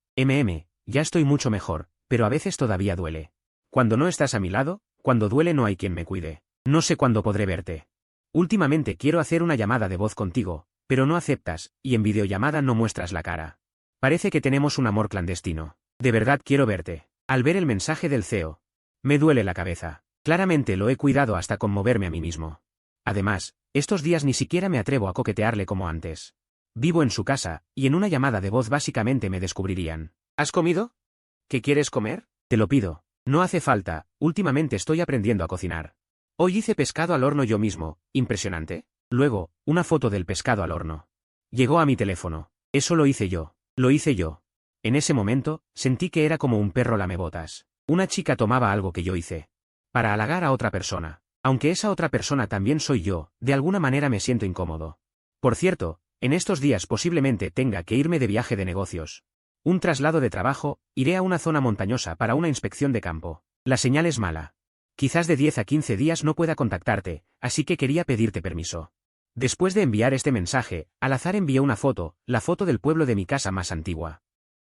Ya estoy mucho mejor, pero a veces todavía duele. Cuando no estás a mi lado, cuando duele no hay quien me cuide. No sé cuándo podré verte. Últimamente quiero hacer una llamada de voz contigo, pero no aceptas, y en videollamada no muestras la cara. Parece que tenemos un amor clandestino. De verdad quiero verte. Al ver el mensaje del CEO, me duele la cabeza. Claramente lo he cuidado hasta conmoverme a mí mismo. Además, estos días ni siquiera me atrevo a coquetearle como antes. Vivo en su casa, y en una llamada de voz básicamente me descubrirían. ¿Has comido? ¿Qué quieres comer? Te lo pido. No hace falta, últimamente estoy aprendiendo a cocinar. Hoy hice pescado al horno yo mismo, impresionante. Luego, una foto del pescado al horno. Llegó a mi teléfono. Eso lo hice yo. Lo hice yo. En ese momento, sentí que era como un perro lamebotas. Una chica tomaba algo que yo hice para halagar a otra persona. Aunque esa otra persona también soy yo, de alguna manera me siento incómodo. Por cierto, en estos días posiblemente tenga que irme de viaje de negocios. Un traslado de trabajo, iré a una zona montañosa para una inspección de campo. La señal es mala. Quizás de 10 a 15 días no pueda contactarte, así que quería pedirte permiso. Después de enviar este mensaje, al azar envié una foto, la foto del pueblo de mi casa más antigua.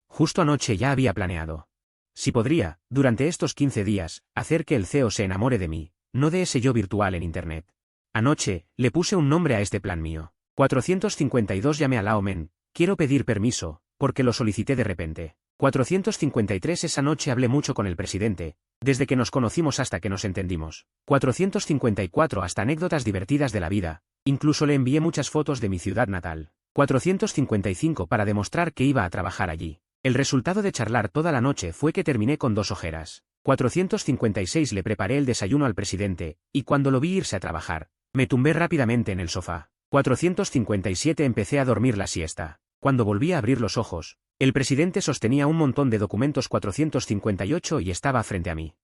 Justo anoche ya había planeado. Si podría, durante estos 15 días, hacer que el CEO se enamore de mí, no de ese yo virtual en Internet. Anoche, le puse un nombre a este plan mío. 452 llamé a Lao Men, quiero pedir permiso, porque lo solicité de repente. 453 esa noche hablé mucho con el presidente, desde que nos conocimos hasta que nos entendimos. 454 hasta anécdotas divertidas de la vida, incluso le envié muchas fotos de mi ciudad natal. 455 para demostrar que iba a trabajar allí. El resultado de charlar toda la noche fue que terminé con 2 ojeras. 456 le preparé el desayuno al presidente, y cuando lo vi irse a trabajar, me tumbé rápidamente en el sofá. 457 empecé a dormir la siesta. Cuando volví a abrir los ojos, el presidente sostenía un montón de documentos 458 y estaba frente a mí.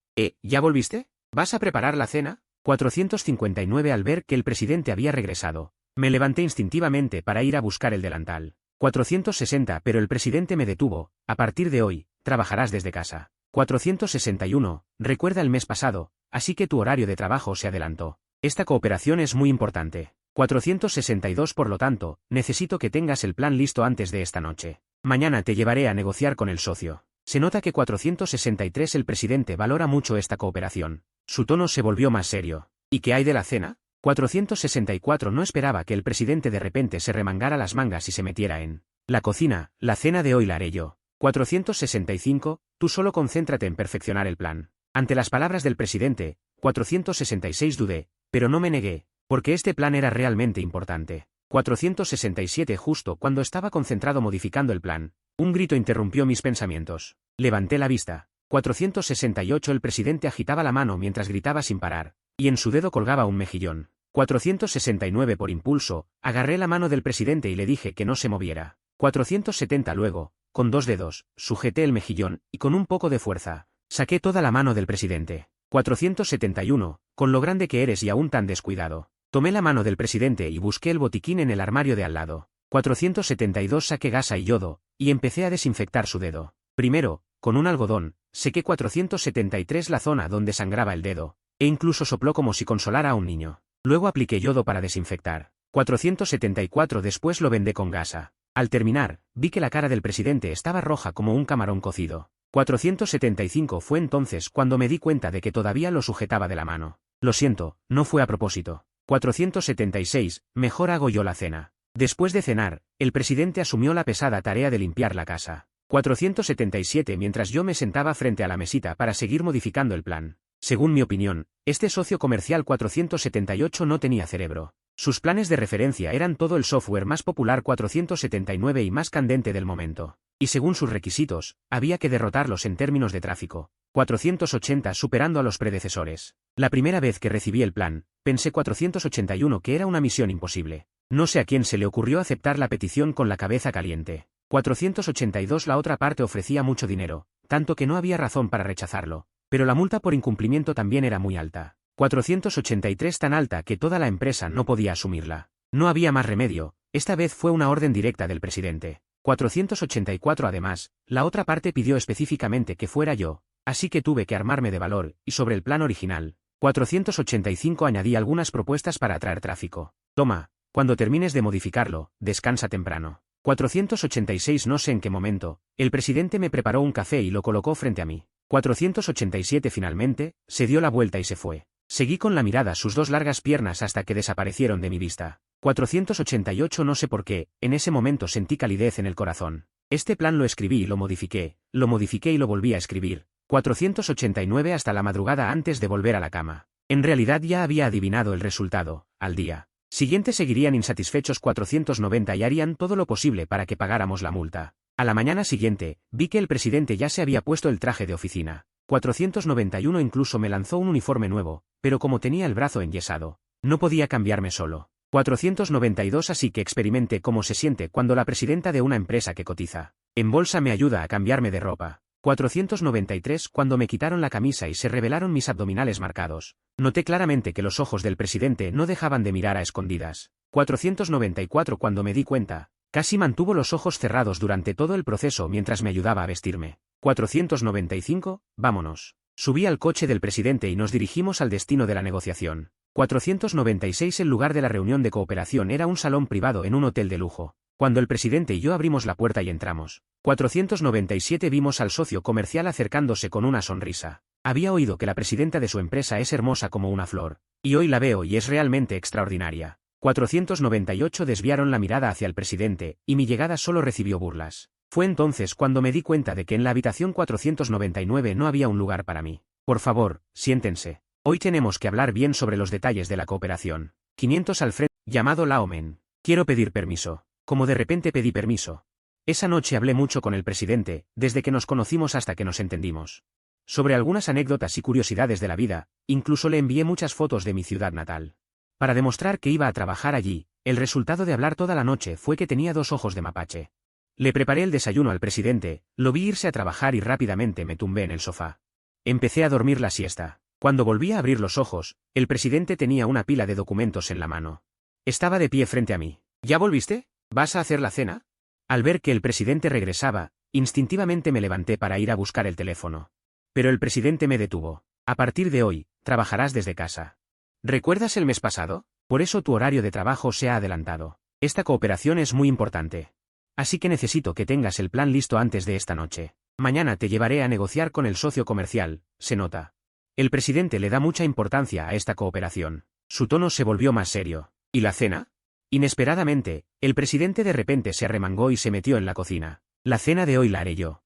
¿Ya volviste? ¿Vas a preparar la cena? 459 al ver que el presidente había regresado, me levanté instintivamente para ir a buscar el delantal. 460 pero el presidente me detuvo, a partir de hoy, trabajarás desde casa. 461, recuerda el mes pasado, así que tu horario de trabajo se adelantó. Esta cooperación es muy importante. 462 por lo tanto, necesito que tengas el plan listo antes de esta noche. Mañana te llevaré a negociar con el socio. Se nota que 463 el presidente valora mucho esta cooperación. Su tono se volvió más serio. ¿Y qué hay de la cena? 464 no esperaba que el presidente de repente se remangara las mangas y se metiera en la cocina. La cena de hoy la haré yo. 465, tú solo concéntrate en perfeccionar el plan. Ante las palabras del presidente, 466 dudé, pero no me negué, porque este plan era realmente importante. 467 justo cuando estaba concentrado modificando el plan, un grito interrumpió mis pensamientos. Levanté la vista. 468 el presidente agitaba la mano mientras gritaba sin parar, y en su dedo colgaba un mejillón. 469 por impulso, agarré la mano del presidente y le dije que no se moviera. 470 luego, con dos dedos, sujeté el mejillón, y con un poco de fuerza, saqué toda la mano del presidente. 471, con lo grande que eres y aún tan descuidado. Tomé la mano del presidente y busqué el botiquín en el armario de al lado. 472 saqué gasa y yodo, y empecé a desinfectar su dedo. Primero, con un algodón, sequé 473 la zona donde sangraba el dedo, e incluso sopló como si consolara a un niño. Luego apliqué yodo para desinfectar. 474 después lo vendé con gasa. Al terminar, vi que la cara del presidente estaba roja como un camarón cocido. 475 fue entonces cuando me di cuenta de que todavía lo sujetaba de la mano. Lo siento, no fue a propósito. 476, mejor hago yo la cena. Después de cenar, el presidente asumió la pesada tarea de limpiar la casa. 477 mientras yo me sentaba frente a la mesita para seguir modificando el plan. Según mi opinión, este socio comercial 478 no tenía cerebro. Sus planes de referencia eran todo el software más popular 479 y más candente del momento. Y según sus requisitos, había que derrotarlos en términos de tráfico. 480 superando a los predecesores. La primera vez que recibí el plan, pensé 481 que era una misión imposible. No sé a quién se le ocurrió aceptar la petición con la cabeza caliente. 482 la otra parte ofrecía mucho dinero, tanto que no había razón para rechazarlo. Pero la multa por incumplimiento también era muy alta. 483 tan alta que toda la empresa no podía asumirla. No había más remedio, esta vez fue una orden directa del presidente. 484 además, la otra parte pidió específicamente que fuera yo, así que tuve que armarme de valor, y sobre el plan original. 485 añadí algunas propuestas para atraer tráfico. Toma, cuando termines de modificarlo, descansa temprano. 486 no sé en qué momento, el presidente me preparó un café y lo colocó frente a mí. 487 finalmente, se dio la vuelta y se fue. Seguí con la mirada sus dos largas piernas hasta que desaparecieron de mi vista. 488 no sé por qué, en ese momento sentí calidez en el corazón. Este plan lo escribí y lo modifiqué y lo volví a escribir. 489 hasta la madrugada antes de volver a la cama. En realidad ya había adivinado el resultado. Al día siguiente seguirían insatisfechos 490 y harían todo lo posible para que pagáramos la multa. A la mañana siguiente, vi que el presidente ya se había puesto el traje de oficina. 491 incluso me lanzó un uniforme nuevo, pero como tenía el brazo enyesado, no podía cambiarme solo. 492 así que experimenté cómo se siente cuando la presidenta de una empresa que cotiza en bolsa me ayuda a cambiarme de ropa. 493 cuando me quitaron la camisa y se revelaron mis abdominales marcados. Noté claramente que los ojos del presidente no dejaban de mirar a escondidas. 494 cuando me di cuenta, casi mantuvo los ojos cerrados durante todo el proceso mientras me ayudaba a vestirme. 495, vámonos. Subí al coche del presidente y nos dirigimos al destino de la negociación. 496 el lugar de la reunión de cooperación era un salón privado en un hotel de lujo. Cuando el presidente y yo abrimos la puerta y entramos. 497 vimos al socio comercial acercándose con una sonrisa. Había oído que la presidenta de su empresa es hermosa como una flor. Y hoy la veo y es realmente extraordinaria. 498 desviaron la mirada hacia el presidente, y mi llegada solo recibió burlas. Fue entonces cuando me di cuenta de que en la habitación 499 no había un lugar para mí. Por favor, siéntense. Hoy tenemos que hablar bien sobre los detalles de la cooperación. 500 al frente, llamado Laomen. Quiero pedir permiso. Como de repente pedí permiso. Esa noche hablé mucho con el presidente, desde que nos conocimos hasta que nos entendimos. Sobre algunas anécdotas y curiosidades de la vida, incluso le envié muchas fotos de mi ciudad natal. Para demostrar que iba a trabajar allí, el resultado de hablar toda la noche fue que tenía dos ojos de mapache. Le preparé el desayuno al presidente, lo vi irse a trabajar y rápidamente me tumbé en el sofá. Empecé a dormir la siesta. Cuando volví a abrir los ojos, el presidente tenía una pila de documentos en la mano. Estaba de pie frente a mí. ¿Ya volviste? ¿Vas a hacer la cena? Al ver que el presidente regresaba, instintivamente me levanté para ir a buscar el teléfono. Pero el presidente me detuvo. A partir de hoy, trabajarás desde casa. ¿Recuerdas el mes pasado? Por eso tu horario de trabajo se ha adelantado. Esta cooperación es muy importante. Así que necesito que tengas el plan listo antes de esta noche. Mañana te llevaré a negociar con el socio comercial, se nota. El presidente le da mucha importancia a esta cooperación. Su tono se volvió más serio. ¿Y la cena? Inesperadamente, el presidente de repente se arremangó y se metió en la cocina. La cena de hoy la haré yo.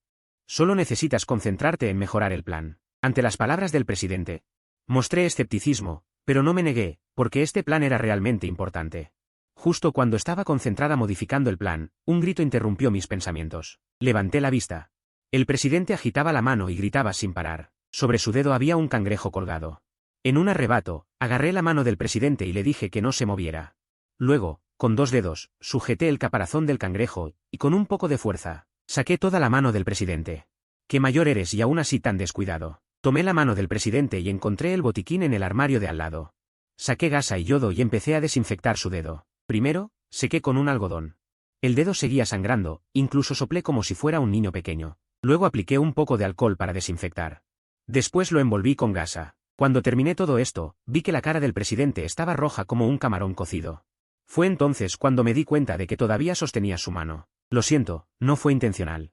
Solo necesitas concentrarte en mejorar el plan. Ante las palabras del presidente, mostré escepticismo, pero no me negué, porque este plan era realmente importante. Justo cuando estaba concentrada modificando el plan, un grito interrumpió mis pensamientos. Levanté la vista. El presidente agitaba la mano y gritaba sin parar. Sobre su dedo había un cangrejo colgado. En un arrebato, agarré la mano del presidente y le dije que no se moviera. Luego, con 2 dedos, sujeté el caparazón del cangrejo, y con un poco de fuerza, saqué toda la mano del presidente. ¿Qué mayor eres y aún así tan descuidado? Tomé la mano del presidente y encontré el botiquín en el armario de al lado. Saqué gasa y yodo y empecé a desinfectar su dedo. Primero, sequé con un algodón. El dedo seguía sangrando, incluso soplé como si fuera un niño pequeño. Luego apliqué un poco de alcohol para desinfectar. Después lo envolví con gasa. Cuando terminé todo esto, vi que la cara del presidente estaba roja como un camarón cocido. Fue entonces cuando me di cuenta de que todavía sostenía su mano. Lo siento, no fue intencional.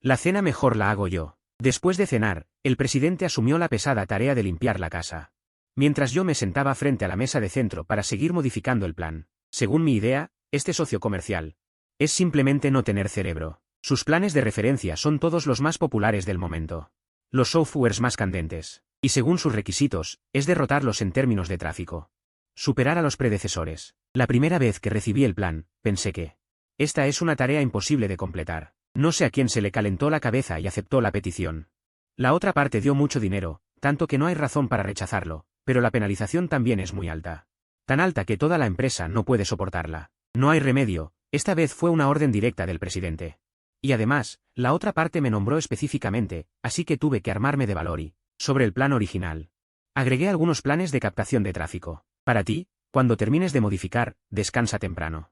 La cena mejor la hago yo. Después de cenar, el presidente asumió la pesada tarea de limpiar la casa. Mientras yo me sentaba frente a la mesa de centro para seguir modificando el plan. Según mi idea, este socio comercial es simplemente no tener cerebro. Sus planes de referencia son todos los más populares del momento. Los softwares más candentes. Y según sus requisitos, es derrotarlos en términos de tráfico. Superar a los predecesores. La primera vez que recibí el plan, pensé que esta es una tarea imposible de completar. No sé a quién se le calentó la cabeza y aceptó la petición. La otra parte dio mucho dinero, tanto que no hay razón para rechazarlo, pero la penalización también es muy alta. Tan alta que toda la empresa no puede soportarla. No hay remedio, esta vez fue una orden directa del presidente. Y además, la otra parte me nombró específicamente, así que tuve que armarme de valor y, sobre el plan original, agregué algunos planes de captación de tráfico. Para ti, cuando termines de modificar, descansa temprano.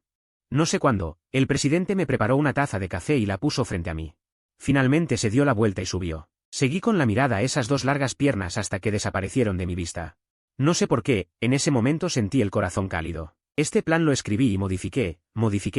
No sé cuándo, el presidente me preparó una taza de café y la puso frente a mí. Finalmente se dio la vuelta y subió. Seguí con la mirada esas 2 largas piernas hasta que desaparecieron de mi vista. No sé por qué, en ese momento sentí el corazón cálido. Este plan lo escribí y modifiqué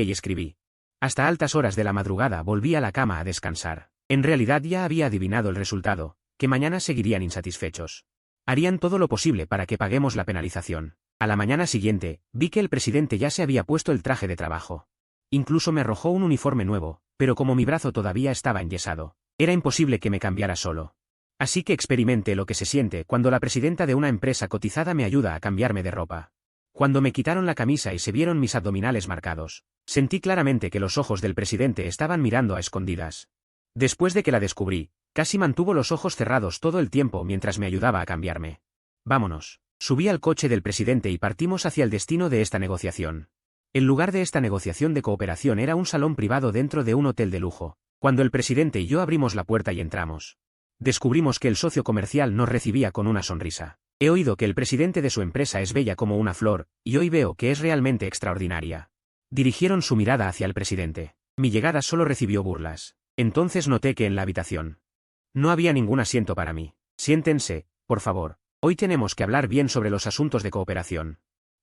y escribí. Hasta altas horas de la madrugada volví a la cama a descansar. En realidad ya había adivinado el resultado, que mañana seguirían insatisfechos. Harían todo lo posible para que paguemos la penalización. A la mañana siguiente, vi que el presidente ya se había puesto el traje de trabajo. Incluso me arrojó un uniforme nuevo, pero como mi brazo todavía estaba enyesado, era imposible que me cambiara solo. Así que experimenté lo que se siente cuando la presidenta de una empresa cotizada me ayuda a cambiarme de ropa. Cuando me quitaron la camisa y se vieron mis abdominales marcados, sentí claramente que los ojos del presidente estaban mirando a escondidas. Después de que la descubrí, casi mantuvo los ojos cerrados todo el tiempo mientras me ayudaba a cambiarme. Vámonos. Subí al coche del presidente y partimos hacia el destino de esta negociación. El lugar de esta negociación de cooperación era un salón privado dentro de un hotel de lujo. Cuando el presidente y yo abrimos la puerta y entramos, descubrimos que el socio comercial nos recibía con una sonrisa. He oído que el presidente de su empresa es bella como una flor, y hoy veo que es realmente extraordinaria. Dirigieron su mirada hacia el presidente. Mi llegada solo recibió burlas. Entonces noté que en la habitación no había ningún asiento para mí. Siéntense, por favor. Hoy tenemos que hablar bien sobre los asuntos de cooperación.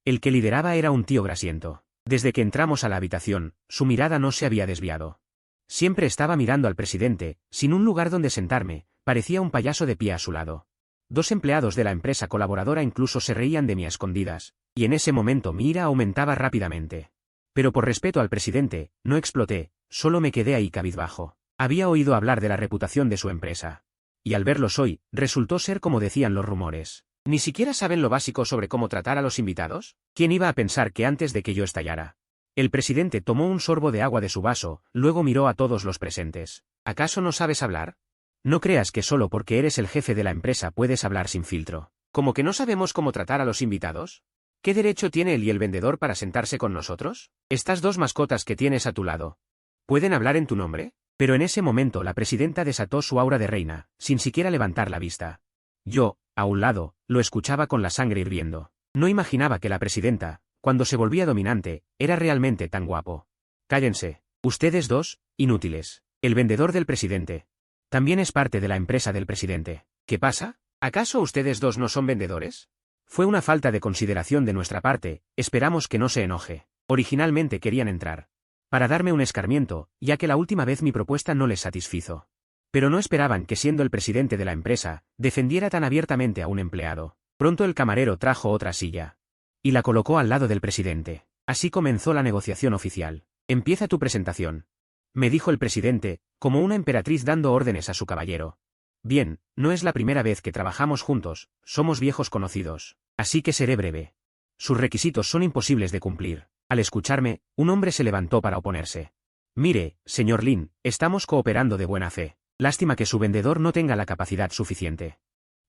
El que lideraba era un tío grasiento. Desde que entramos a la habitación, su mirada no se había desviado. Siempre estaba mirando al presidente, sin un lugar donde sentarme, parecía un payaso de pie a su lado. 2 empleados de la empresa colaboradora incluso se reían de mí a escondidas, y en ese momento mi ira aumentaba rápidamente. Pero por respeto al presidente, no exploté, solo me quedé ahí cabizbajo. Había oído hablar de la reputación de su empresa. Y al verlos hoy, resultó ser como decían los rumores. ¿Ni siquiera saben lo básico sobre cómo tratar a los invitados? ¿Quién iba a pensar que antes de que yo estallara? El presidente tomó un sorbo de agua de su vaso, luego miró a todos los presentes. ¿Acaso no sabes hablar? No creas que solo porque eres el jefe de la empresa puedes hablar sin filtro. ¿Cómo que no sabemos cómo tratar a los invitados? ¿Qué derecho tiene él y el vendedor para sentarse con nosotros? Estas 2 mascotas que tienes a tu lado, ¿pueden hablar en tu nombre? Pero en ese momento la presidenta desató su aura de reina, sin siquiera levantar la vista. Yo, a un lado, lo escuchaba con la sangre hirviendo. No imaginaba que la presidenta, cuando se volvía dominante, era realmente tan guapo. Cállense, ustedes 2, inútiles. El vendedor del presidente también es parte de la empresa del presidente. ¿Qué pasa? ¿Acaso ustedes 2 no son vendedores? Fue una falta de consideración de nuestra parte, esperamos que no se enoje. Originalmente querían entrar. para darme un escarmiento, ya que la última vez mi propuesta no les satisfizo. Pero no esperaban que, siendo el presidente de la empresa, defendiera tan abiertamente a un empleado. Pronto el camarero trajo otra silla y la colocó al lado del presidente. Así comenzó la negociación oficial. «Empieza tu presentación», me dijo el presidente, como una emperatriz dando órdenes a su caballero. «Bien, no es la primera vez que trabajamos juntos, somos viejos conocidos, así que seré breve. Sus requisitos son imposibles de cumplir». Al escucharme, un hombre se levantó para oponerse. «Mire, señor Lin, estamos cooperando de buena fe. Lástima que su vendedor no tenga la capacidad suficiente».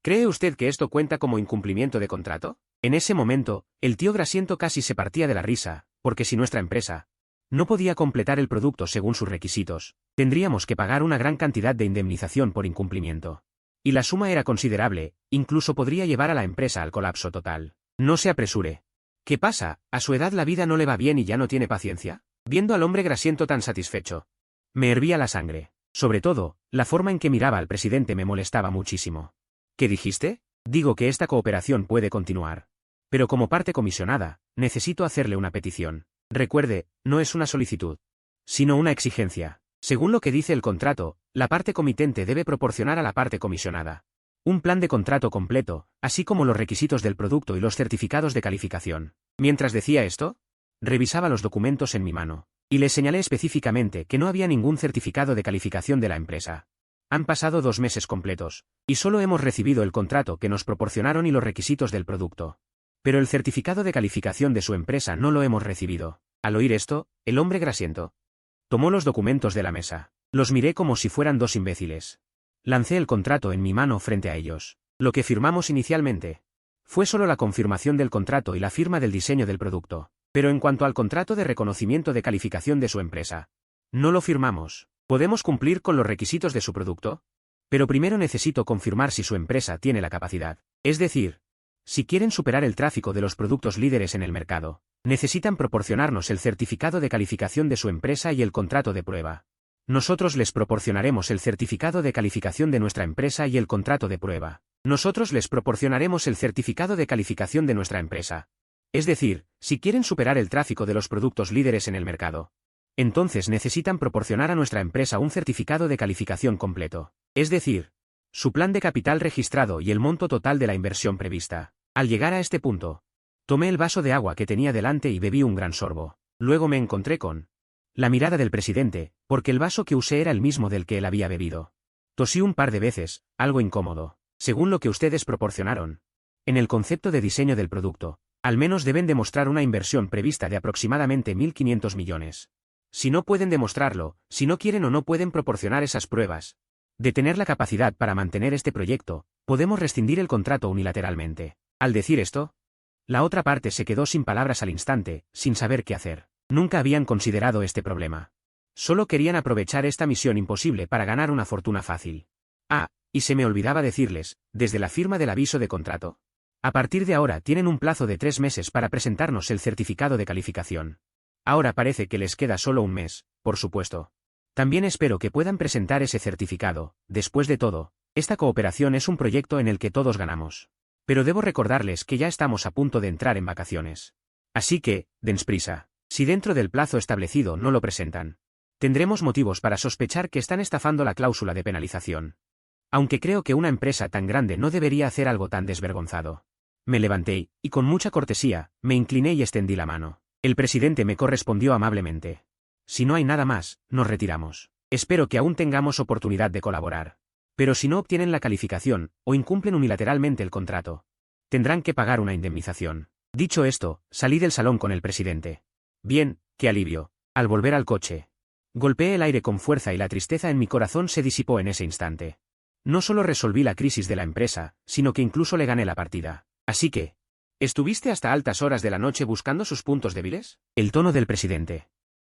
«¿Cree usted que esto cuenta como incumplimiento de contrato?». En ese momento, el tío Grasiento casi se partía de la risa, porque si nuestra empresa no podía completar el producto según sus requisitos, tendríamos que pagar una gran cantidad de indemnización por incumplimiento. Y la suma era considerable, incluso podría llevar a la empresa al colapso total. «No se apresure. ¿Qué pasa? ¿A su edad la vida no le va bien y ya no tiene paciencia?». Viendo al hombre Grasiento tan satisfecho, me hervía la sangre. Sobre todo, la forma en que miraba al presidente me molestaba muchísimo. «¿Qué dijiste?». «Digo que esta cooperación puede continuar. Pero como parte comisionada, necesito hacerle una petición. Recuerde, no es una solicitud, sino una exigencia. Según lo que dice el contrato, la parte comitente debe proporcionar a la parte comisionada un plan de contrato completo, así como los requisitos del producto y los certificados de calificación». Mientras decía esto, revisaba los documentos en mi mano, y le señalé específicamente que no había ningún certificado de calificación de la empresa. Han pasado 2 meses completos, y solo hemos recibido el contrato que nos proporcionaron y los requisitos del producto. Pero el certificado de calificación de su empresa no lo hemos recibido. Al oír esto, el hombre Grasiento tomó los documentos de la mesa. Los miré como si fueran 2 imbéciles. Lancé el contrato en mi mano frente a ellos. Lo que firmamos inicialmente fue solo la confirmación del contrato y la firma del diseño del producto. Pero en cuanto al contrato de reconocimiento de calificación de su empresa, no lo firmamos. ¿Podemos cumplir con los requisitos de su producto? Pero primero necesito confirmar si su empresa tiene la capacidad. Es decir, si quieren superar el tráfico de los productos líderes en el mercado, necesitan proporcionarnos el certificado de calificación de su empresa y el contrato de prueba. Nosotros les proporcionaremos el certificado de calificación de nuestra empresa y el contrato de prueba. Nosotros les proporcionaremos el certificado de calificación de nuestra empresa. Es decir, si quieren superar el tráfico de los productos líderes en el mercado, entonces necesitan proporcionar a nuestra empresa un certificado de calificación completo. Es decir, su plan de capital registrado y el monto total de la inversión prevista. Al llegar a este punto, tomé el vaso de agua que tenía delante y bebí un gran sorbo. Luego me encontré con la mirada del presidente, porque el vaso que usé era el mismo del que él había bebido. Tosí un par de veces, algo incómodo. «Según lo que ustedes proporcionaron en el concepto de diseño del producto, al menos deben demostrar una inversión prevista de aproximadamente 1.500 millones. Si no pueden demostrarlo, si no quieren o no pueden proporcionar esas pruebas de tener la capacidad para mantener este proyecto, podemos rescindir el contrato unilateralmente». Al decir esto, la otra parte se quedó sin palabras al instante, sin saber qué hacer. Nunca habían considerado este problema. Solo querían aprovechar esta misión imposible para ganar una fortuna fácil. Ah, y se me olvidaba decirles, desde la firma del aviso de contrato. A partir de ahora tienen un plazo de 3 meses para presentarnos el certificado de calificación. Ahora parece que les queda solo un mes, por supuesto. También espero que puedan presentar ese certificado. Después de todo, esta cooperación es un proyecto en el que todos ganamos. Pero debo recordarles que ya estamos a punto de entrar en vacaciones. Así que, dense prisa. Si dentro del plazo establecido no lo presentan, tendremos motivos para sospechar que están estafando la cláusula de penalización. Aunque creo que una empresa tan grande no debería hacer algo tan desvergonzado. Me levanté y, con mucha cortesía, me incliné y extendí la mano. El presidente me correspondió amablemente. «Si no hay nada más, nos retiramos. Espero que aún tengamos oportunidad de colaborar. Pero si no obtienen la calificación, o incumplen unilateralmente el contrato, tendrán que pagar una indemnización». Dicho esto, salí del salón con el presidente. Bien, qué alivio. Al volver al coche, golpeé el aire con fuerza y la tristeza en mi corazón se disipó en ese instante. No solo resolví la crisis de la empresa, sino que incluso le gané la partida. Así que, ¿estuviste hasta altas horas de la noche buscando sus puntos débiles? El tono del presidente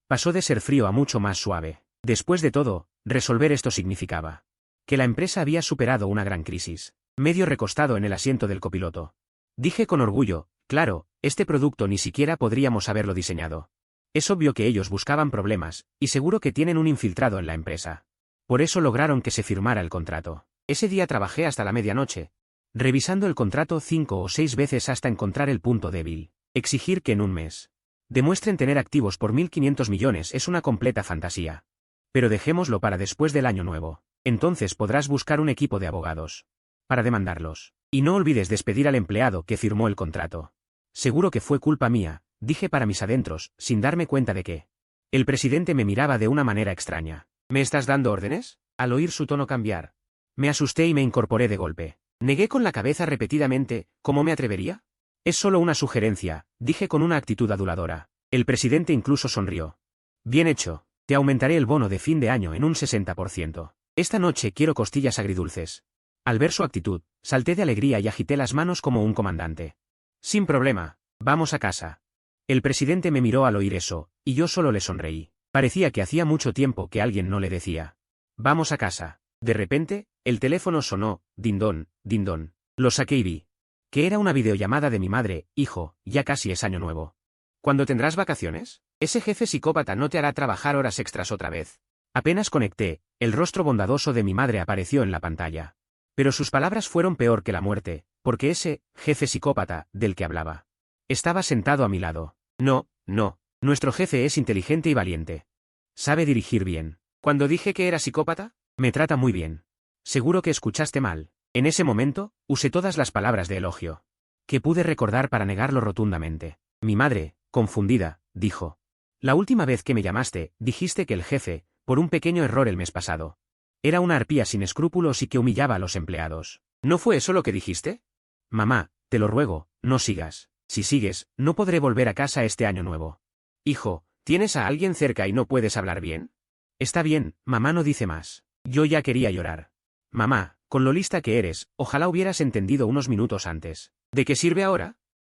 pasó de ser frío a mucho más suave. Después de todo, resolver esto significaba que la empresa había superado una gran crisis. Medio recostado en el asiento del copiloto, dije con orgullo, claro, este producto ni siquiera podríamos haberlo diseñado. Es obvio que ellos buscaban problemas, y seguro que tienen un infiltrado en la empresa. Por eso lograron que se firmara el contrato. Ese día trabajé hasta la medianoche, revisando el contrato 5 o 6 veces hasta encontrar el punto débil. Exigir que en un mes demuestren tener activos por 1.500 millones es una completa fantasía. Pero dejémoslo para después del año nuevo. Entonces podrás buscar un equipo de abogados para demandarlos. Y no olvides despedir al empleado que firmó el contrato. Seguro que fue culpa mía, dije para mis adentros, sin darme cuenta de que el presidente me miraba de una manera extraña. ¿Me estás dando órdenes? Al oír su tono cambiar, me asusté y me incorporé de golpe. Negué con la cabeza repetidamente, ¿cómo me atrevería? Es solo una sugerencia, dije con una actitud aduladora. El presidente incluso sonrió. Bien hecho, te aumentaré el bono de fin de año en un 60%. Esta noche quiero costillas agridulces. Al ver su actitud, salté de alegría y agité las manos como un comandante. Sin problema, vamos a casa. El presidente me miró al oír eso, y yo solo le sonreí. Parecía que hacía mucho tiempo que alguien no le decía. Vamos a casa. De repente, el teléfono sonó, dindón, dindón. Lo saqué y vi que era una videollamada de mi madre. Hijo, ya casi es año nuevo. ¿Cuándo tendrás vacaciones? Ese jefe psicópata no te hará trabajar horas extras otra vez. Apenas conecté, el rostro bondadoso de mi madre apareció en la pantalla. Pero sus palabras fueron peor que la muerte, porque ese jefe psicópata, del que hablaba, estaba sentado a mi lado. No, no, nuestro jefe es inteligente y valiente. Sabe dirigir bien. Cuando dije que era psicópata, me trata muy bien. Seguro que escuchaste mal. En ese momento, usé todas las palabras de elogio que pude recordar para negarlo rotundamente. Mi madre, confundida, dijo. La última vez que me llamaste, dijiste que el jefe, por un pequeño error el mes pasado, era una arpía sin escrúpulos y que humillaba a los empleados. ¿No fue eso lo que dijiste? Mamá, te lo ruego, no sigas. Si sigues, no podré volver a casa este año nuevo. Hijo, ¿tienes a alguien cerca y no puedes hablar bien? Está bien, mamá no dice más. Yo ya quería llorar. Mamá, con lo lista que eres, ojalá hubieras entendido unos minutos antes. ¿De qué sirve ahora?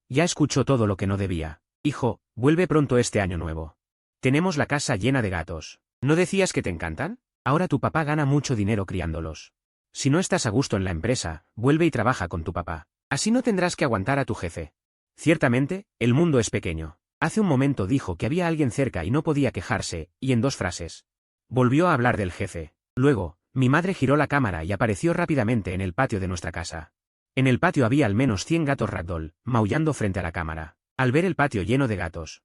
Ya escuchó todo lo que no debía. Hijo, vuelve pronto este año nuevo. Tenemos la casa llena de gatos. ¿No decías que te encantan? Ahora tu papá gana mucho dinero criándolos. Si no estás a gusto en la empresa, vuelve y trabaja con tu papá. Así no tendrás que aguantar a tu jefe. Ciertamente, el mundo es pequeño. Hace un momento dijo que había alguien cerca y no podía quejarse, y en 2 frases volvió a hablar del jefe. Luego, mi madre giró la cámara y apareció rápidamente en el patio de nuestra casa. En el patio había al menos 100 gatos ragdoll, maullando frente a la cámara. Al ver el patio lleno de gatos,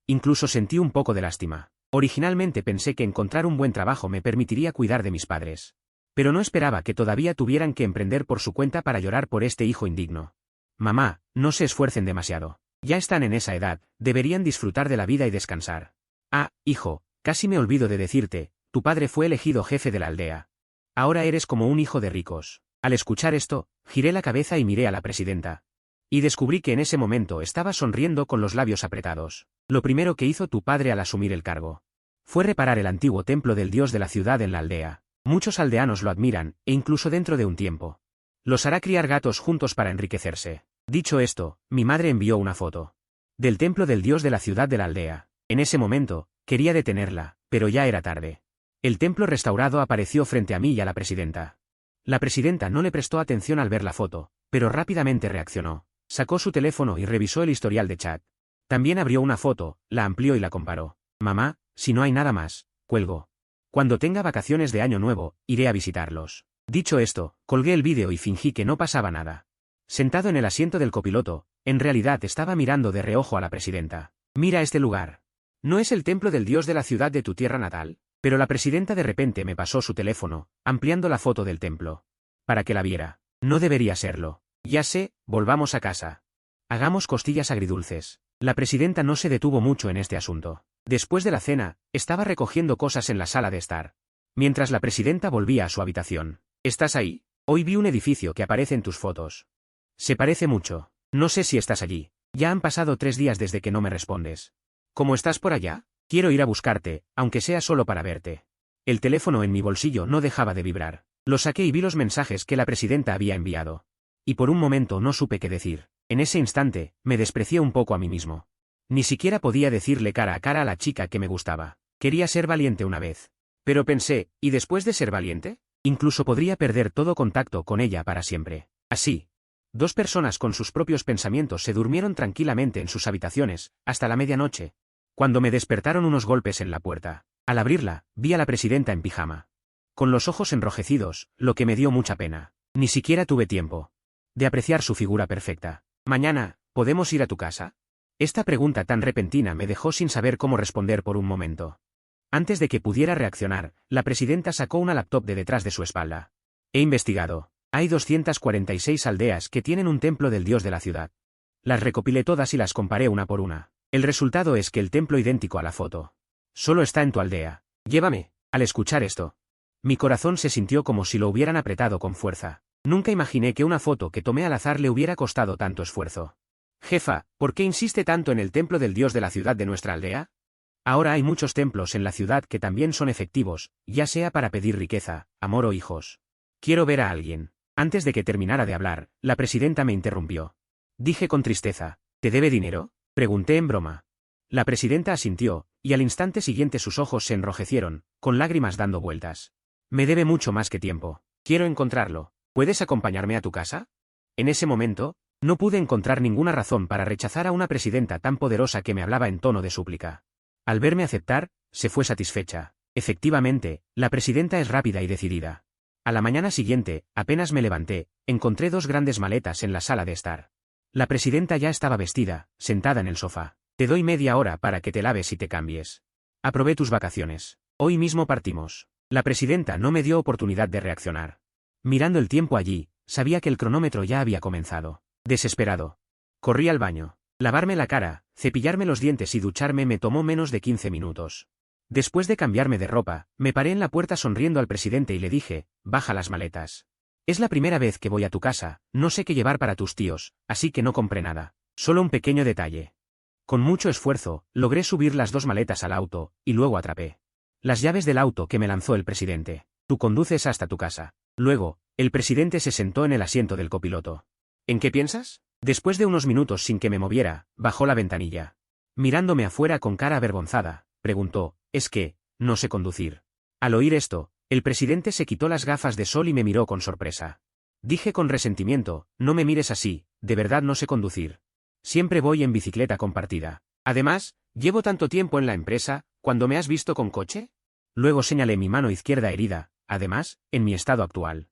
incluso sentí un poco de lástima. Originalmente pensé que encontrar un buen trabajo me permitiría cuidar de mis padres. Pero no esperaba que todavía tuvieran que emprender por su cuenta para llorar por este hijo indigno. Mamá, no se esfuercen demasiado. Ya están en esa edad, deberían disfrutar de la vida y descansar. Ah, hijo, casi me olvido de decirte, tu padre fue elegido jefe de la aldea. Ahora eres como un hijo de ricos. Al escuchar esto, giré la cabeza y miré a la presidenta. Y descubrí que en ese momento estaba sonriendo con los labios apretados. Lo primero que hizo tu padre al asumir el cargo fue reparar el antiguo templo del dios de la ciudad en la aldea. Muchos aldeanos lo admiran, e incluso dentro de un tiempo los hará criar gatos juntos para enriquecerse. Dicho esto, mi madre envió una foto del templo del dios de la ciudad de la aldea. En ese momento, quería detenerla, pero ya era tarde. El templo restaurado apareció frente a mí y a la presidenta. La presidenta no le prestó atención al ver la foto, pero rápidamente reaccionó. Sacó su teléfono y revisó el historial de chat. También abrió una foto, la amplió y la comparó. Mamá, si no hay nada más, cuelgo. Cuando tenga vacaciones de año nuevo, iré a visitarlos. Dicho esto, colgué el vídeo y fingí que no pasaba nada. Sentado en el asiento del copiloto, en realidad estaba mirando de reojo a la presidenta. Mira este lugar. ¿No es el templo del dios de la ciudad de tu tierra natal? Pero la presidenta de repente me pasó su teléfono, ampliando la foto del templo. Para que la viera. No debería serlo. Ya sé, volvamos a casa. Hagamos costillas agridulces. La presidenta no se detuvo mucho en este asunto. Después de la cena, estaba recogiendo cosas en la sala de estar. Mientras la presidenta volvía a su habitación. ¿Estás ahí? Hoy vi un edificio que aparece en tus fotos. Se parece mucho. No sé si estás allí. Ya han pasado 3 días desde que no me respondes. ¿Cómo estás por allá? Quiero ir a buscarte, aunque sea solo para verte. El teléfono en mi bolsillo no dejaba de vibrar. Lo saqué y vi los mensajes que la presidenta había enviado. Y por un momento no supe qué decir. En ese instante, me desprecié un poco a mí mismo. Ni siquiera podía decirle cara a cara a la chica que me gustaba. Quería ser valiente una vez. Pero pensé, ¿y después de ser valiente? Incluso podría perder todo contacto con ella para siempre. Así. 2 personas con sus propios pensamientos se durmieron tranquilamente en sus habitaciones, hasta la medianoche, cuando me despertaron unos golpes en la puerta. Al abrirla, vi a la presidenta en pijama, con los ojos enrojecidos, lo que me dio mucha pena. Ni siquiera tuve tiempo de apreciar su figura perfecta. Mañana, ¿podemos ir a tu casa? Esta pregunta tan repentina me dejó sin saber cómo responder por un momento. Antes de que pudiera reaccionar, la presidenta sacó una laptop de detrás de su espalda. He investigado. Hay 246 aldeas que tienen un templo del dios de la ciudad. Las recopilé todas y las comparé una por una. El resultado es que el templo idéntico a la foto solo está en tu aldea. Llévame. Al escuchar esto, mi corazón se sintió como si lo hubieran apretado con fuerza. Nunca imaginé que una foto que tomé al azar le hubiera costado tanto esfuerzo. Jefa, ¿por qué insiste tanto en el templo del dios de la ciudad de nuestra aldea? Ahora hay muchos templos en la ciudad que también son efectivos, ya sea para pedir riqueza, amor o hijos. Quiero ver a alguien. Antes de que terminara de hablar, la presidenta me interrumpió. Dije con tristeza, ¿te debe dinero? Pregunté en broma. La presidenta asintió, y al instante siguiente sus ojos se enrojecieron, con lágrimas dando vueltas. Me debe mucho más que tiempo. Quiero encontrarlo. ¿Puedes acompañarme a tu casa? En ese momento, no pude encontrar ninguna razón para rechazar a una presidenta tan poderosa que me hablaba en tono de súplica. Al verme aceptar, se fue satisfecha. Efectivamente, la presidenta es rápida y decidida. A la mañana siguiente, apenas me levanté, encontré 2 grandes maletas en la sala de estar. La presidenta ya estaba vestida, sentada en el sofá. Te doy media hora para que te laves y te cambies. Aprobé tus vacaciones. Hoy mismo partimos. La presidenta no me dio oportunidad de reaccionar. Mirando el tiempo allí, sabía que el cronómetro ya había comenzado. Desesperado. Corrí al baño. Lavarme la cara, cepillarme los dientes y ducharme me tomó menos de 15 minutos. Después de cambiarme de ropa, me paré en la puerta sonriendo al presidente y le dije, baja las maletas. Es la primera vez que voy a tu casa, no sé qué llevar para tus tíos, así que no compré nada. Solo un pequeño detalle. Con mucho esfuerzo, logré subir las 2 maletas al auto, y luego atrapé las llaves del auto que me lanzó el presidente. Tú conduces hasta tu casa. Luego, el presidente se sentó en el asiento del copiloto. ¿En qué piensas? Después de unos minutos sin que me moviera, bajó la ventanilla. Mirándome afuera con cara avergonzada, preguntó, ¿es que no sé conducir? Al oír esto, el presidente se quitó las gafas de sol y me miró con sorpresa. Dije con resentimiento, no me mires así, de verdad no sé conducir. Siempre voy en bicicleta compartida. Además, llevo tanto tiempo en la empresa, ¿cuándo me has visto con coche? Luego señalé mi mano izquierda herida, además, en mi estado actual.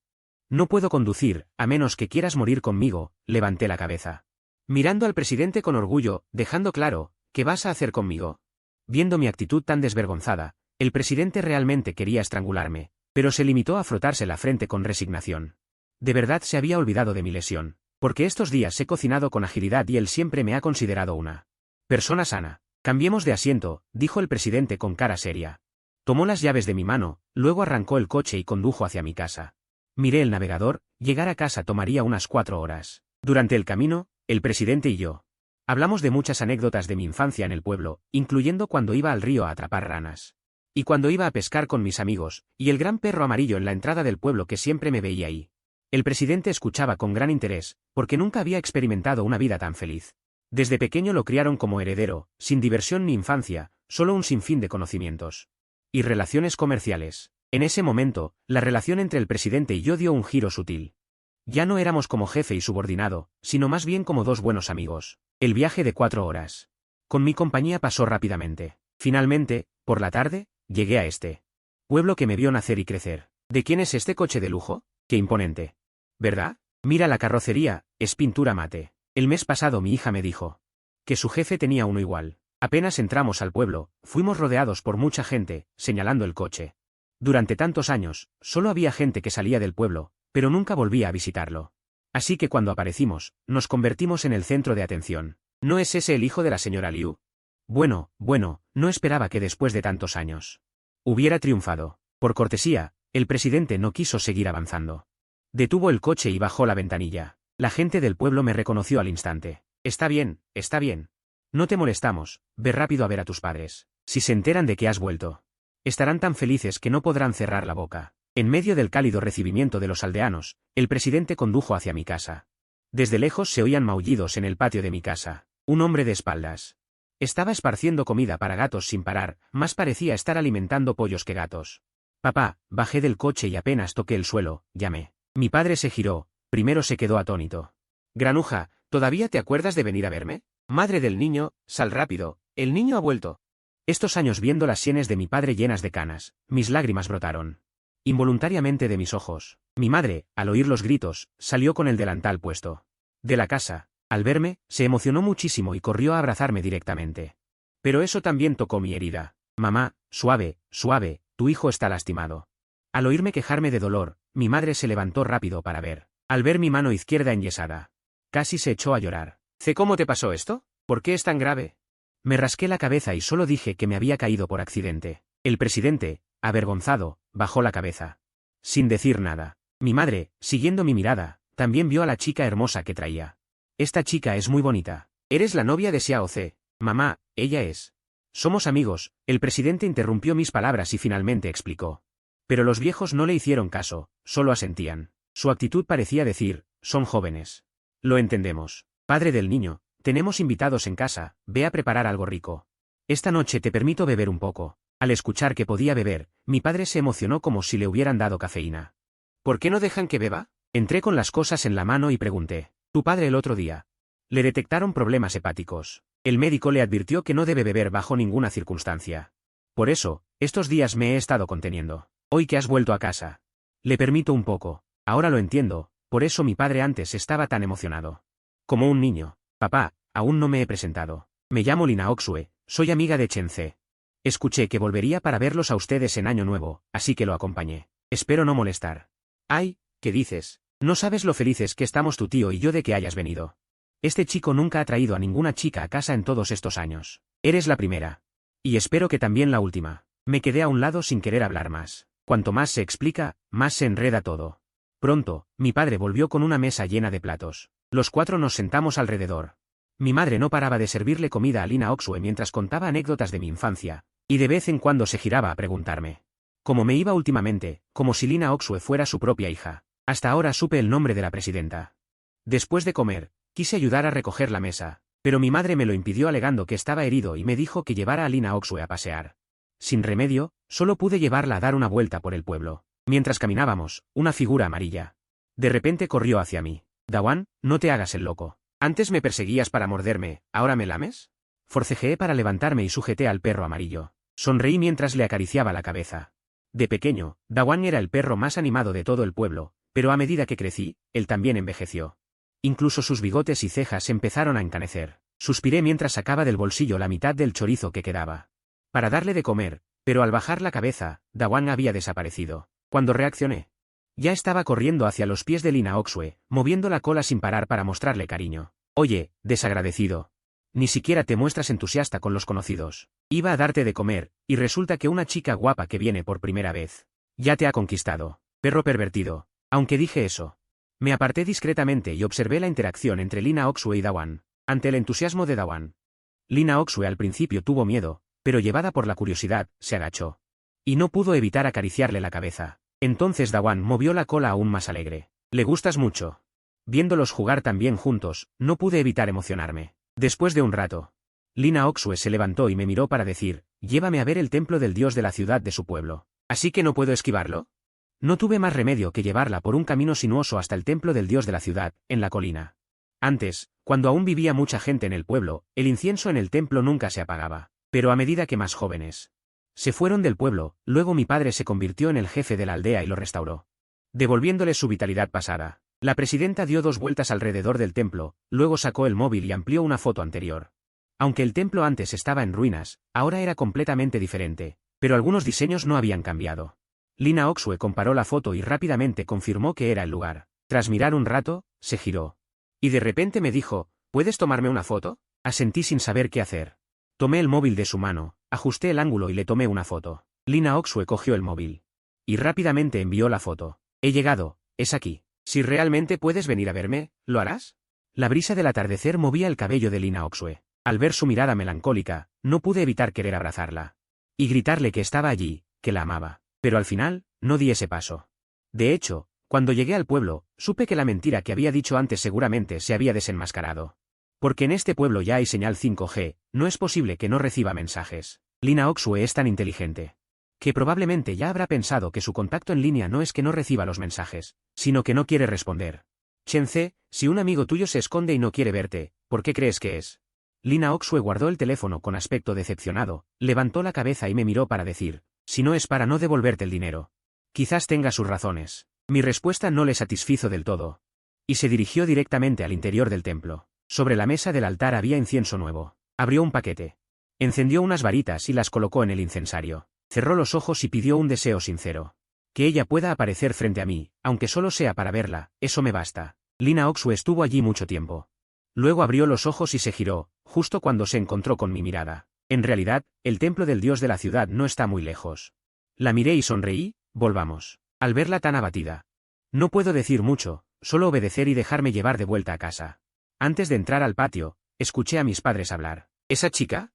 No puedo conducir, a menos que quieras morir conmigo, levanté la cabeza. Mirando al presidente con orgullo, dejando claro, ¿qué vas a hacer conmigo? Viendo mi actitud tan desvergonzada, el presidente realmente quería estrangularme, pero se limitó a frotarse la frente con resignación. De verdad se había olvidado de mi lesión, porque estos días he cocinado con agilidad y él siempre me ha considerado una persona sana. Cambiemos de asiento, dijo el presidente con cara seria. Tomó las llaves de mi mano, luego arrancó el coche y condujo hacia mi casa. Miré el navegador, llegar a casa tomaría unas 4 horas. Durante el camino, el presidente y yo hablamos de muchas anécdotas de mi infancia en el pueblo, incluyendo cuando iba al río a atrapar ranas. Y cuando iba a pescar con mis amigos, y el gran perro amarillo en la entrada del pueblo que siempre me veía ahí. El presidente escuchaba con gran interés, porque nunca había experimentado una vida tan feliz. Desde pequeño lo criaron como heredero, sin diversión ni infancia, solo un sinfín de conocimientos. Y relaciones comerciales. En ese momento, la relación entre el presidente y yo dio un giro sutil. Ya no éramos como jefe y subordinado, sino más bien como 2 buenos amigos. El viaje de 4 horas. Con mi compañía pasó rápidamente. Finalmente, por la tarde, llegué a este pueblo que me vio nacer y crecer. ¿De quién es este coche de lujo? ¡Qué imponente! ¿Verdad? Mira la carrocería, es pintura mate. El mes pasado mi hija me dijo que su jefe tenía uno igual. Apenas entramos al pueblo, fuimos rodeados por mucha gente, señalando el coche. Durante tantos años, solo había gente que salía del pueblo, pero nunca volvía a visitarlo. Así que cuando aparecimos, nos convertimos en el centro de atención. ¿No es ese el hijo de la señora Liu? Bueno, no esperaba que después de tantos años hubiera triunfado. Por cortesía, el presidente no quiso seguir avanzando. Detuvo el coche y bajó la ventanilla. La gente del pueblo me reconoció al instante. Está bien, está bien. No te molestamos, ve rápido a ver a tus padres. Si se enteran de que has vuelto, estarán tan felices que no podrán cerrar la boca. En medio del cálido recibimiento de los aldeanos, el presidente condujo hacia mi casa. Desde lejos se oían maullidos en el patio de mi casa. Un hombre de espaldas estaba esparciendo comida para gatos sin parar, más parecía estar alimentando pollos que gatos. Papá, bajé del coche y apenas toqué el suelo, llamé. Mi padre se giró, primero se quedó atónito. Granuja, ¿todavía te acuerdas de venir a verme? Madre del niño, sal rápido, el niño ha vuelto. Estos años viendo las sienes de mi padre llenas de canas, mis lágrimas brotaron involuntariamente de mis ojos. Mi madre, al oír los gritos, salió con el delantal puesto de la casa. Al verme, se emocionó muchísimo y corrió a abrazarme directamente. Pero eso también tocó mi herida. Mamá, suave, suave, tu hijo está lastimado. Al oírme quejarme de dolor, mi madre se levantó rápido para ver. Al ver mi mano izquierda enyesada, casi se echó a llorar. ¿Cómo te pasó esto? ¿Por qué es tan grave? Me rasqué la cabeza y solo dije que me había caído por accidente. El presidente, avergonzado, bajó la cabeza. Sin decir nada. Mi madre, siguiendo mi mirada, también vio a la chica hermosa que traía. Esta chica es muy bonita. ¿Eres la novia de Xiao Ce? Mamá, ella es. Somos amigos, el presidente interrumpió mis palabras y finalmente explicó. Pero los viejos no le hicieron caso, solo asentían. Su actitud parecía decir, son jóvenes. Lo entendemos. Padre del niño, tenemos invitados en casa, ve a preparar algo rico. Esta noche te permito beber un poco. Al escuchar que podía beber, mi padre se emocionó como si le hubieran dado cafeína. ¿Por qué no dejan que beba? Entré con las cosas en la mano y pregunté. Tu padre el otro día. Le detectaron problemas hepáticos. El médico le advirtió que no debe beber bajo ninguna circunstancia. Por eso, estos días me he estado conteniendo. Hoy que has vuelto a casa. Le permito un poco. Ahora lo entiendo, por eso mi padre antes estaba tan emocionado. Como un niño. Papá, aún no me he presentado. Me llamo Lina Oxue, soy amiga de Chen Ce. Escuché que volvería para verlos a ustedes en Año Nuevo, así que lo acompañé. Espero no molestar. Ay, ¿qué dices? No sabes lo felices que estamos tu tío y yo de que hayas venido. Este chico nunca ha traído a ninguna chica a casa en todos estos años. Eres la primera. Y espero que también la última. Me quedé a un lado sin querer hablar más. Cuanto más se explica, más se enreda todo. Pronto, mi padre volvió con una mesa llena de platos. Los cuatro nos sentamos alrededor. Mi madre no paraba de servirle comida a Lina Oxue mientras contaba anécdotas de mi infancia, y de vez en cuando se giraba a preguntarme cómo me iba últimamente, como si Lina Oxue fuera su propia hija. Hasta ahora supe el nombre de la presidenta. Después de comer, quise ayudar a recoger la mesa, pero mi madre me lo impidió alegando que estaba herido y me dijo que llevara a Lina Oxue a pasear. Sin remedio, solo pude llevarla a dar una vuelta por el pueblo. Mientras caminábamos, una figura amarilla. De repente corrió hacia mí. Dawan, no te hagas el loco. Antes me perseguías para morderme, ¿ahora me lames? Forcejeé para levantarme y sujeté al perro amarillo. Sonreí mientras le acariciaba la cabeza. De pequeño, Dawan era el perro más animado de todo el pueblo, pero a medida que crecí, él también envejeció. Incluso sus bigotes y cejas empezaron a encanecer. Suspiré mientras sacaba del bolsillo la mitad del chorizo que quedaba. Para darle de comer, pero al bajar la cabeza, Dawan había desaparecido. Cuando reaccioné, ya estaba corriendo hacia los pies de Lina Oxue, moviendo la cola sin parar para mostrarle cariño. Oye, desagradecido. Ni siquiera te muestras entusiasta con los conocidos. Iba a darte de comer, y resulta que una chica guapa que viene por primera vez ya te ha conquistado. Perro pervertido. Aunque dije eso, me aparté discretamente y observé la interacción entre Lina Oxue y Dawan. Ante el entusiasmo de Dawan, Lina Oxue al principio tuvo miedo, pero llevada por la curiosidad, se agachó. Y no pudo evitar acariciarle la cabeza. Entonces Dawan movió la cola aún más alegre. Le gustas mucho. Viéndolos jugar tan bien juntos, no pude evitar emocionarme. Después de un rato, Lina Oxue se levantó y me miró para decir, llévame a ver el templo del dios de la ciudad de su pueblo. ¿Así que no puedo esquivarlo? No tuve más remedio que llevarla por un camino sinuoso hasta el templo del dios de la ciudad, en la colina. Antes, cuando aún vivía mucha gente en el pueblo, el incienso en el templo nunca se apagaba. Pero a medida que más jóvenes se fueron del pueblo, luego mi padre se convirtió en el jefe de la aldea y lo restauró, devolviéndole su vitalidad pasada. La presidenta dio 2 vueltas alrededor del templo, luego sacó el móvil y amplió una foto anterior. Aunque el templo antes estaba en ruinas, ahora era completamente diferente, pero algunos diseños no habían cambiado. Lina Oxue comparó la foto y rápidamente confirmó que era el lugar. Tras mirar un rato, se giró. Y de repente me dijo, ¿puedes tomarme una foto? Asentí sin saber qué hacer. Tomé el móvil de su mano, ajusté el ángulo y le tomé una foto. Lina Oxue cogió el móvil. Y rápidamente envió la foto. He llegado, es aquí. Si realmente puedes venir a verme, ¿lo harás? La brisa del atardecer movía el cabello de Lina Oxue. Al ver su mirada melancólica, no pude evitar querer abrazarla. Y gritarle que estaba allí, que la amaba. Pero al final, no di ese paso. De hecho, cuando llegué al pueblo, supe que la mentira que había dicho antes seguramente se había desenmascarado. Porque en este pueblo ya hay señal 5G, no es posible que no reciba mensajes. Lina Oxue es tan inteligente que probablemente ya habrá pensado que su contacto en línea no es que no reciba los mensajes, sino que no quiere responder. Chen Ce, si un amigo tuyo se esconde y no quiere verte, ¿por qué crees que es? Lina Oxue guardó el teléfono con aspecto decepcionado, levantó la cabeza y me miró para decir, si no es para no devolverte el dinero. Quizás tenga sus razones. Mi respuesta no le satisfizo del todo. Y se dirigió directamente al interior del templo. Sobre la mesa del altar había incienso nuevo. Abrió un paquete. Encendió unas varitas y las colocó en el incensario. Cerró los ojos y pidió un deseo sincero. Que ella pueda aparecer frente a mí, aunque solo sea para verla, eso me basta. Lina Oxue estuvo allí mucho tiempo. Luego abrió los ojos y se giró, justo cuando se encontró con mi mirada. En realidad, el templo del dios de la ciudad no está muy lejos. La miré y sonreí, volvamos. Al verla tan abatida. No puedo decir mucho, solo obedecer y dejarme llevar de vuelta a casa. Antes de entrar al patio, escuché a mis padres hablar. ¿Esa chica?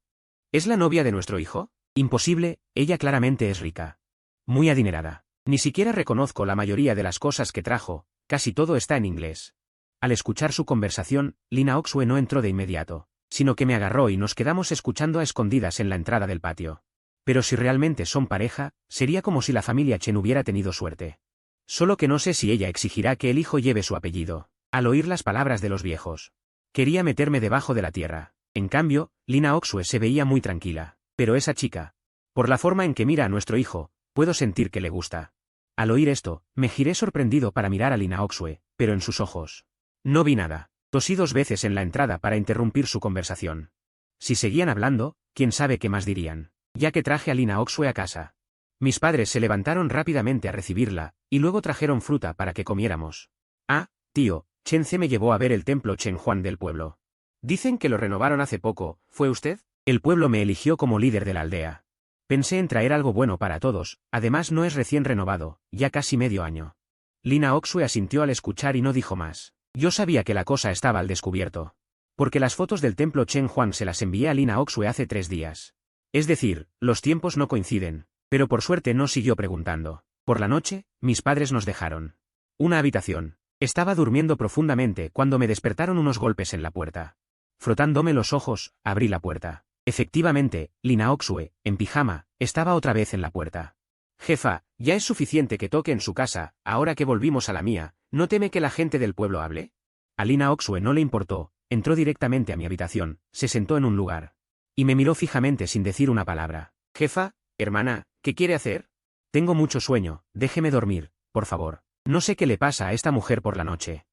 ¿Es la novia de nuestro hijo? Imposible, ella claramente es rica. Muy adinerada. Ni siquiera reconozco la mayoría de las cosas que trajo, casi todo está en inglés. Al escuchar su conversación, Lina Oxue no entró de inmediato, sino que me agarró y nos quedamos escuchando a escondidas en la entrada del patio. Pero si realmente son pareja, sería como si la familia Chen hubiera tenido suerte. Solo que no sé si ella exigirá que el hijo lleve su apellido. Al oír las palabras de los viejos, quería meterme debajo de la tierra. En cambio, Lina Oxue se veía muy tranquila. Pero esa chica, por la forma en que mira a nuestro hijo, puedo sentir que le gusta. Al oír esto, me giré sorprendido para mirar a Lina Oxue, pero en sus ojos no vi nada. Tosí 2 veces en la entrada para interrumpir su conversación. Si seguían hablando, quién sabe qué más dirían. Ya que traje a Lina Oxue a casa. Mis padres se levantaron rápidamente a recibirla, y luego trajeron fruta para que comiéramos. Ah, tío, Chen Ce me llevó a ver el templo Chen Juan del pueblo. Dicen que lo renovaron hace poco, ¿fue usted? El pueblo me eligió como líder de la aldea. Pensé en traer algo bueno para todos, además no es recién renovado, ya casi medio año. Lina Oxue asintió al escuchar y no dijo más. Yo sabía que la cosa estaba al descubierto. Porque las fotos del templo Chen Juan se las envié a Lina Oxue hace 3 días. Es decir, los tiempos no coinciden, pero por suerte no siguió preguntando. Por la noche, mis padres nos dejaron una habitación. Estaba durmiendo profundamente cuando me despertaron unos golpes en la puerta. Frotándome los ojos, abrí la puerta. Efectivamente, Lina Oxue, en pijama, estaba otra vez en la puerta. Jefa, ya es suficiente que toque en su casa, ahora que volvimos a la mía, ¿no teme que la gente del pueblo hable? A Lina Oxue no le importó, entró directamente a mi habitación, se sentó en un lugar. Y me miró fijamente sin decir una palabra. Jefa, hermana, ¿qué quiere hacer? Tengo mucho sueño, déjeme dormir, por favor. No sé qué le pasa a esta mujer por la noche.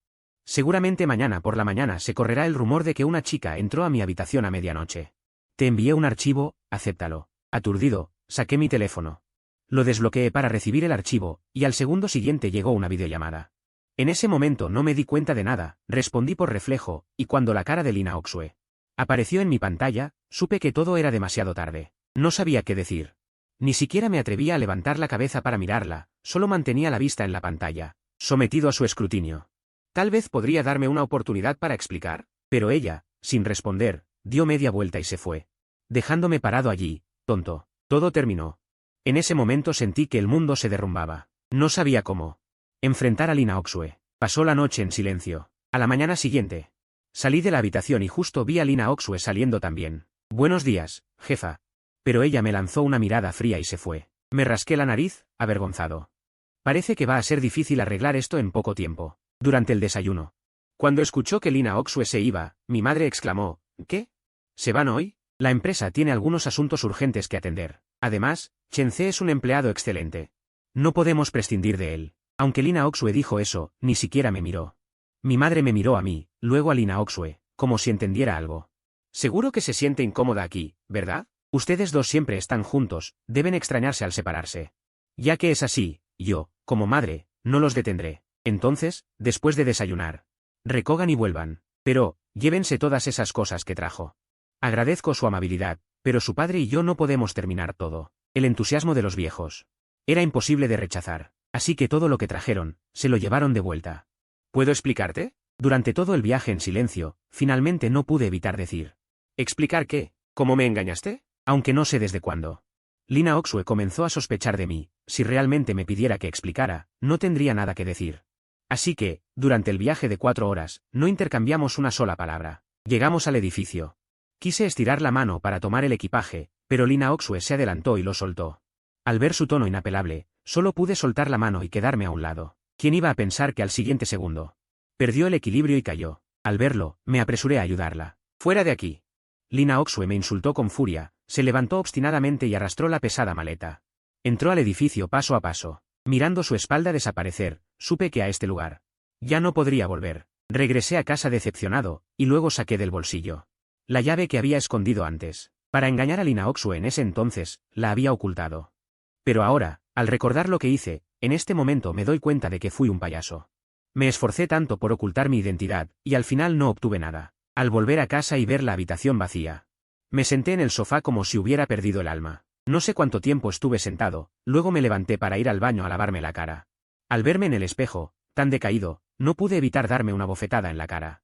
Seguramente mañana por la mañana se correrá el rumor de que una chica entró a mi habitación a medianoche. Te envié un archivo, acéptalo. Aturdido, saqué mi teléfono. Lo desbloqueé para recibir el archivo, y al segundo siguiente llegó una videollamada. En ese momento no me di cuenta de nada, respondí por reflejo, y cuando la cara de Lina Oxue apareció en mi pantalla, supe que todo era demasiado tarde. No sabía qué decir. Ni siquiera me atrevía a levantar la cabeza para mirarla, solo mantenía la vista en la pantalla, sometido a su escrutinio. Tal vez podría darme una oportunidad para explicar, pero ella, sin responder, dio media vuelta y se fue. Dejándome parado allí, tonto. Todo terminó. En ese momento sentí que el mundo se derrumbaba. No sabía cómo enfrentar a Lina Oxue. Pasó la noche en silencio. A la mañana siguiente, salí de la habitación y justo vi a Lina Oxue saliendo también. Buenos días, jefa. Pero ella me lanzó una mirada fría y se fue. Me rasqué la nariz, avergonzado. Parece que va a ser difícil arreglar esto en poco tiempo. Durante el desayuno. Cuando escuchó que Lina Oxue se iba, mi madre exclamó, ¿qué? ¿Se van hoy? La empresa tiene algunos asuntos urgentes que atender. Además, Chen Ce es un empleado excelente. No podemos prescindir de él. Aunque Lina Oxue dijo eso, ni siquiera me miró. Mi madre me miró a mí, luego a Lina Oxue, como si entendiera algo. Seguro que se siente incómoda aquí, ¿verdad? Ustedes dos siempre están juntos, deben extrañarse al separarse. Ya que es así, yo, como madre, no los detendré. Entonces, después de desayunar, recogan y vuelvan. Pero, llévense todas esas cosas que trajo. Agradezco su amabilidad, pero su padre y yo no podemos terminar todo. El entusiasmo de los viejos era imposible de rechazar, así que todo lo que trajeron, se lo llevaron de vuelta. ¿Puedo explicarte? Durante todo el viaje en silencio, finalmente no pude evitar decir. ¿Explicar qué? ¿Cómo me engañaste? Aunque no sé desde cuándo. Lina Oxue comenzó a sospechar de mí, si realmente me pidiera que explicara, no tendría nada que decir. Así que, durante el viaje de 4 horas, no intercambiamos una sola palabra. Llegamos al edificio. Quise estirar la mano para tomar el equipaje, pero Lina Oxue se adelantó y lo soltó. Al ver su tono inapelable, solo pude soltar la mano y quedarme a un lado. ¿Quién iba a pensar que al siguiente segundo perdió el equilibrio y cayó? Al verlo, me apresuré a ayudarla. ¡Fuera de aquí! Lina Oxue me insultó con furia, se levantó obstinadamente y arrastró la pesada maleta. Entró al edificio paso a paso. Mirando su espalda desaparecer, supe que a este lugar ya no podría volver. Regresé a casa decepcionado, y luego saqué del bolsillo la llave que había escondido antes. Para engañar a Lina Oxue en ese entonces, la había ocultado. Pero ahora, al recordar lo que hice, en este momento me doy cuenta de que fui un payaso. Me esforcé tanto por ocultar mi identidad, y al final no obtuve nada. Al volver a casa y ver la habitación vacía, me senté en el sofá como si hubiera perdido el alma. No sé cuánto tiempo estuve sentado, luego me levanté para ir al baño a lavarme la cara. Al verme en el espejo, tan decaído, no pude evitar darme una bofetada en la cara.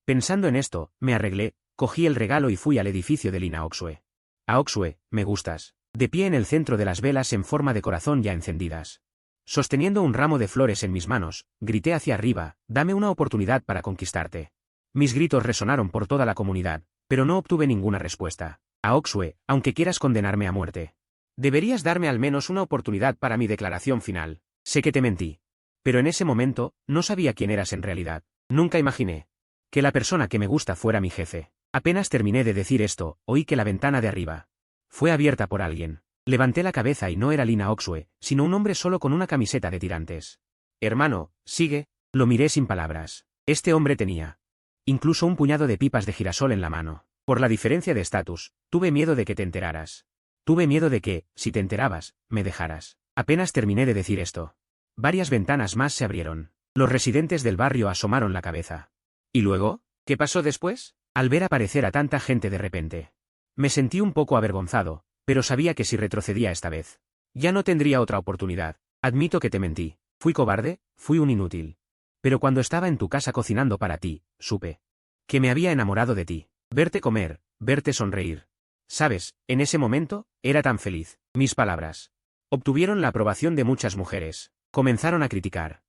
Pensando en esto, me arreglé, cogí el regalo y fui al edificio de Lina Oxue. A Oxue, me gustas. De pie en el centro de las velas en forma de corazón ya encendidas. Sosteniendo un ramo de flores en mis manos, grité hacia arriba, dame una oportunidad para conquistarte. Mis gritos resonaron por toda la comunidad, pero no obtuve ninguna respuesta. A Oxue, aunque quieras condenarme a muerte, deberías darme al menos una oportunidad para mi declaración final. Sé que te mentí. Pero en ese momento, no sabía quién eras en realidad. Nunca imaginé que la persona que me gusta fuera mi jefe. Apenas terminé de decir esto, oí que la ventana de arriba fue abierta por alguien. Levanté la cabeza y no era Lina Oxue, sino un hombre solo con una camiseta de tirantes. Hermano, sigue. Lo miré sin palabras. Este hombre tenía incluso un puñado de pipas de girasol en la mano. Por la diferencia de estatus, tuve miedo de que te enteraras. Tuve miedo de que, si te enterabas, me dejaras. Apenas terminé de decir esto, varias ventanas más se abrieron. Los residentes del barrio asomaron la cabeza. ¿Y luego? ¿Qué pasó después? Al ver aparecer a tanta gente de repente, me sentí un poco avergonzado, pero sabía que si retrocedía esta vez, ya no tendría otra oportunidad. Admito que te mentí. Fui cobarde, fui un inútil. Pero cuando estaba en tu casa cocinando para ti, supe que me había enamorado de ti. Verte comer, verte sonreír. ¿Sabes? En ese momento, era tan feliz. Mis palabras obtuvieron la aprobación de muchas mujeres. Comenzaron a criticar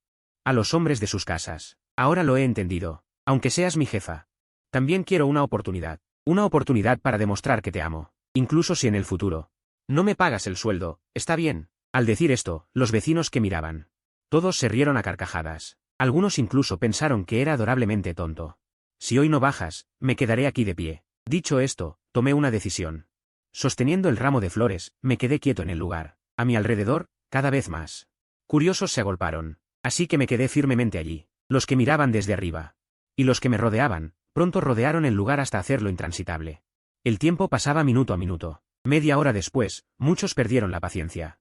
a los hombres de sus casas. Ahora lo he entendido. Aunque seas mi jefa, también quiero una oportunidad. Una oportunidad para demostrar que te amo. Incluso si en el futuro no me pagas el sueldo, está bien. Al decir esto, los vecinos que miraban, todos se rieron a carcajadas. Algunos incluso pensaron que era adorablemente tonto. Si hoy no bajas, me quedaré aquí de pie. Dicho esto, tomé una decisión. Sosteniendo el ramo de flores, me quedé quieto en el lugar. A mi alrededor, cada vez más curiosos se agolparon. Así que me quedé firmemente allí. Los que miraban desde arriba y los que me rodeaban, pronto rodearon el lugar hasta hacerlo intransitable. El tiempo pasaba minuto a minuto. Media hora después, muchos perdieron la paciencia.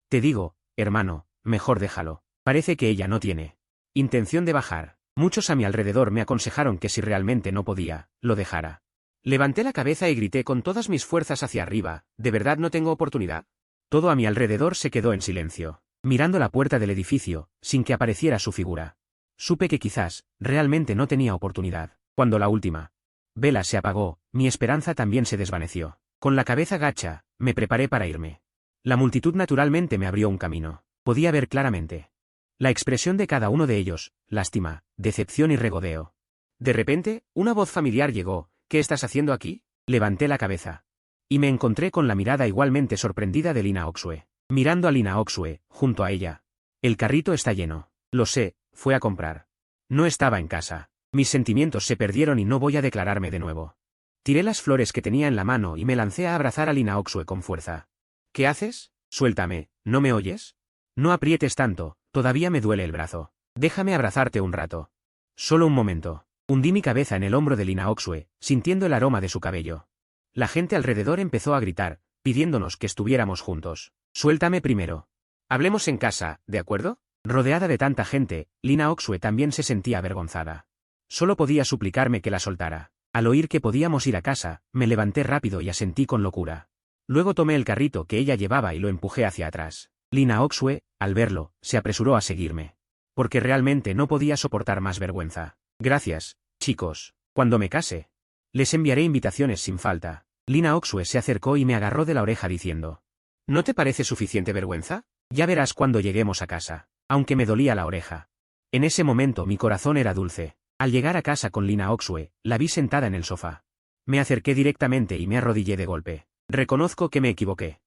Te digo, hermano, mejor déjalo. Parece que ella no tiene intención de bajar. Muchos a mi alrededor me aconsejaron que si realmente no podía, lo dejara. Levanté la cabeza y grité con todas mis fuerzas hacia arriba, ¿de verdad no tengo oportunidad? Todo a mi alrededor se quedó en silencio, mirando la puerta del edificio, sin que apareciera su figura. Supe que quizás, realmente no tenía oportunidad. Cuando la última vela se apagó, mi esperanza también se desvaneció. Con la cabeza gacha, me preparé para irme. La multitud naturalmente me abrió un camino. Podía ver claramente la expresión de cada uno de ellos, lástima, decepción y regodeo. De repente, una voz familiar llegó, ¿qué estás haciendo aquí? Levanté la cabeza y me encontré con la mirada igualmente sorprendida de Lina Oxue. Mirando a Lina Oxue, junto a ella. El carrito está lleno. Lo sé, fue a comprar. No estaba en casa. Mis sentimientos se perdieron y no voy a declararme de nuevo. Tiré las flores que tenía en la mano y me lancé a abrazar a Lina Oxue con fuerza. ¿Qué haces? Suéltame, ¿no me oyes? No aprietes tanto, todavía me duele el brazo. Déjame abrazarte un rato. Solo un momento. Hundí mi cabeza en el hombro de Lina Oxue, sintiendo el aroma de su cabello. La gente alrededor empezó a gritar, pidiéndonos que estuviéramos juntos. Suéltame primero. Hablemos en casa, ¿de acuerdo? Rodeada de tanta gente, Lina Oxue también se sentía avergonzada. Solo podía suplicarme que la soltara. Al oír que podíamos ir a casa, me levanté rápido y asentí con locura. Luego tomé el carrito que ella llevaba y lo empujé hacia atrás. Lina Oxue, al verlo, se apresuró a seguirme. Porque realmente no podía soportar más vergüenza. Gracias, chicos. Cuando me case, les enviaré invitaciones sin falta. Lina Oxue se acercó y me agarró de la oreja diciendo: ¿No te parece suficiente vergüenza? Ya verás cuando lleguemos a casa. Aunque me dolía la oreja. En ese momento mi corazón era dulce. Al llegar a casa con Lina Oxue, la vi sentada en el sofá. Me acerqué directamente y me arrodillé de golpe. Reconozco que me equivoqué.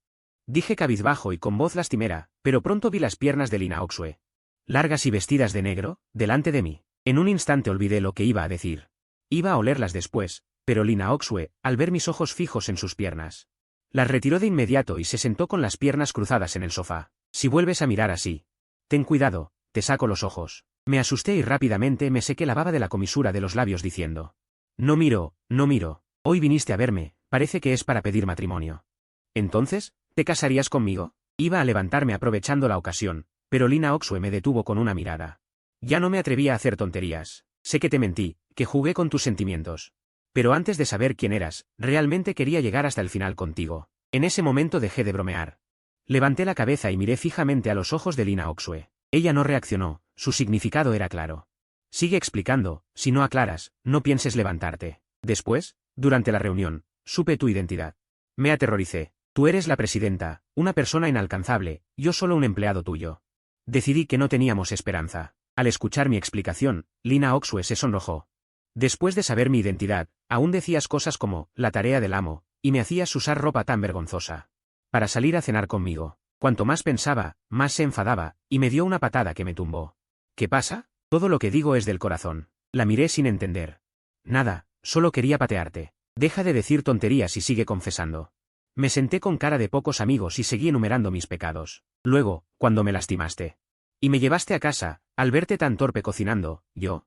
Dije cabizbajo y con voz lastimera, pero pronto vi las piernas de Lina Oxue, largas y vestidas de negro, delante de mí. En un instante olvidé lo que iba a decir. Iba a olerlas después, pero Lina Oxue, al ver mis ojos fijos en sus piernas, las retiró de inmediato y se sentó con las piernas cruzadas en el sofá. Si vuelves a mirar así, ten cuidado, te saco los ojos. Me asusté y rápidamente me sequé la baba de la comisura de los labios diciendo. No miro, no miro. Hoy viniste a verme, parece que es para pedir matrimonio. Entonces, ¿te casarías conmigo? Iba a levantarme aprovechando la ocasión, pero Lina Oxue me detuvo con una mirada. Ya no me atrevía a hacer tonterías. Sé que te mentí, que jugué con tus sentimientos. Pero antes de saber quién eras, realmente quería llegar hasta el final contigo. En ese momento dejé de bromear. Levanté la cabeza y miré fijamente a los ojos de Lina Oxue. Ella no reaccionó, su significado era claro. Sigue explicando, si no aclaras, no pienses levantarte. Después, durante la reunión, supe tu identidad. Me aterroricé. Tú eres la presidenta, una persona inalcanzable, yo solo un empleado tuyo. Decidí que no teníamos esperanza. Al escuchar mi explicación, Lina Oxue se sonrojó. Después de saber mi identidad, aún decías cosas como, la tarea del amo, y me hacías usar ropa tan vergonzosa. Para salir a cenar conmigo. Cuanto más pensaba, más se enfadaba, y me dio una patada que me tumbó. ¿Qué pasa? Todo lo que digo es del corazón. La miré sin entender. Nada, solo quería patearte. Deja de decir tonterías y sigue confesando. Me senté con cara de pocos amigos y seguí enumerando mis pecados. Luego, cuando me lastimaste. Y me llevaste a casa, al verte tan torpe cocinando, yo.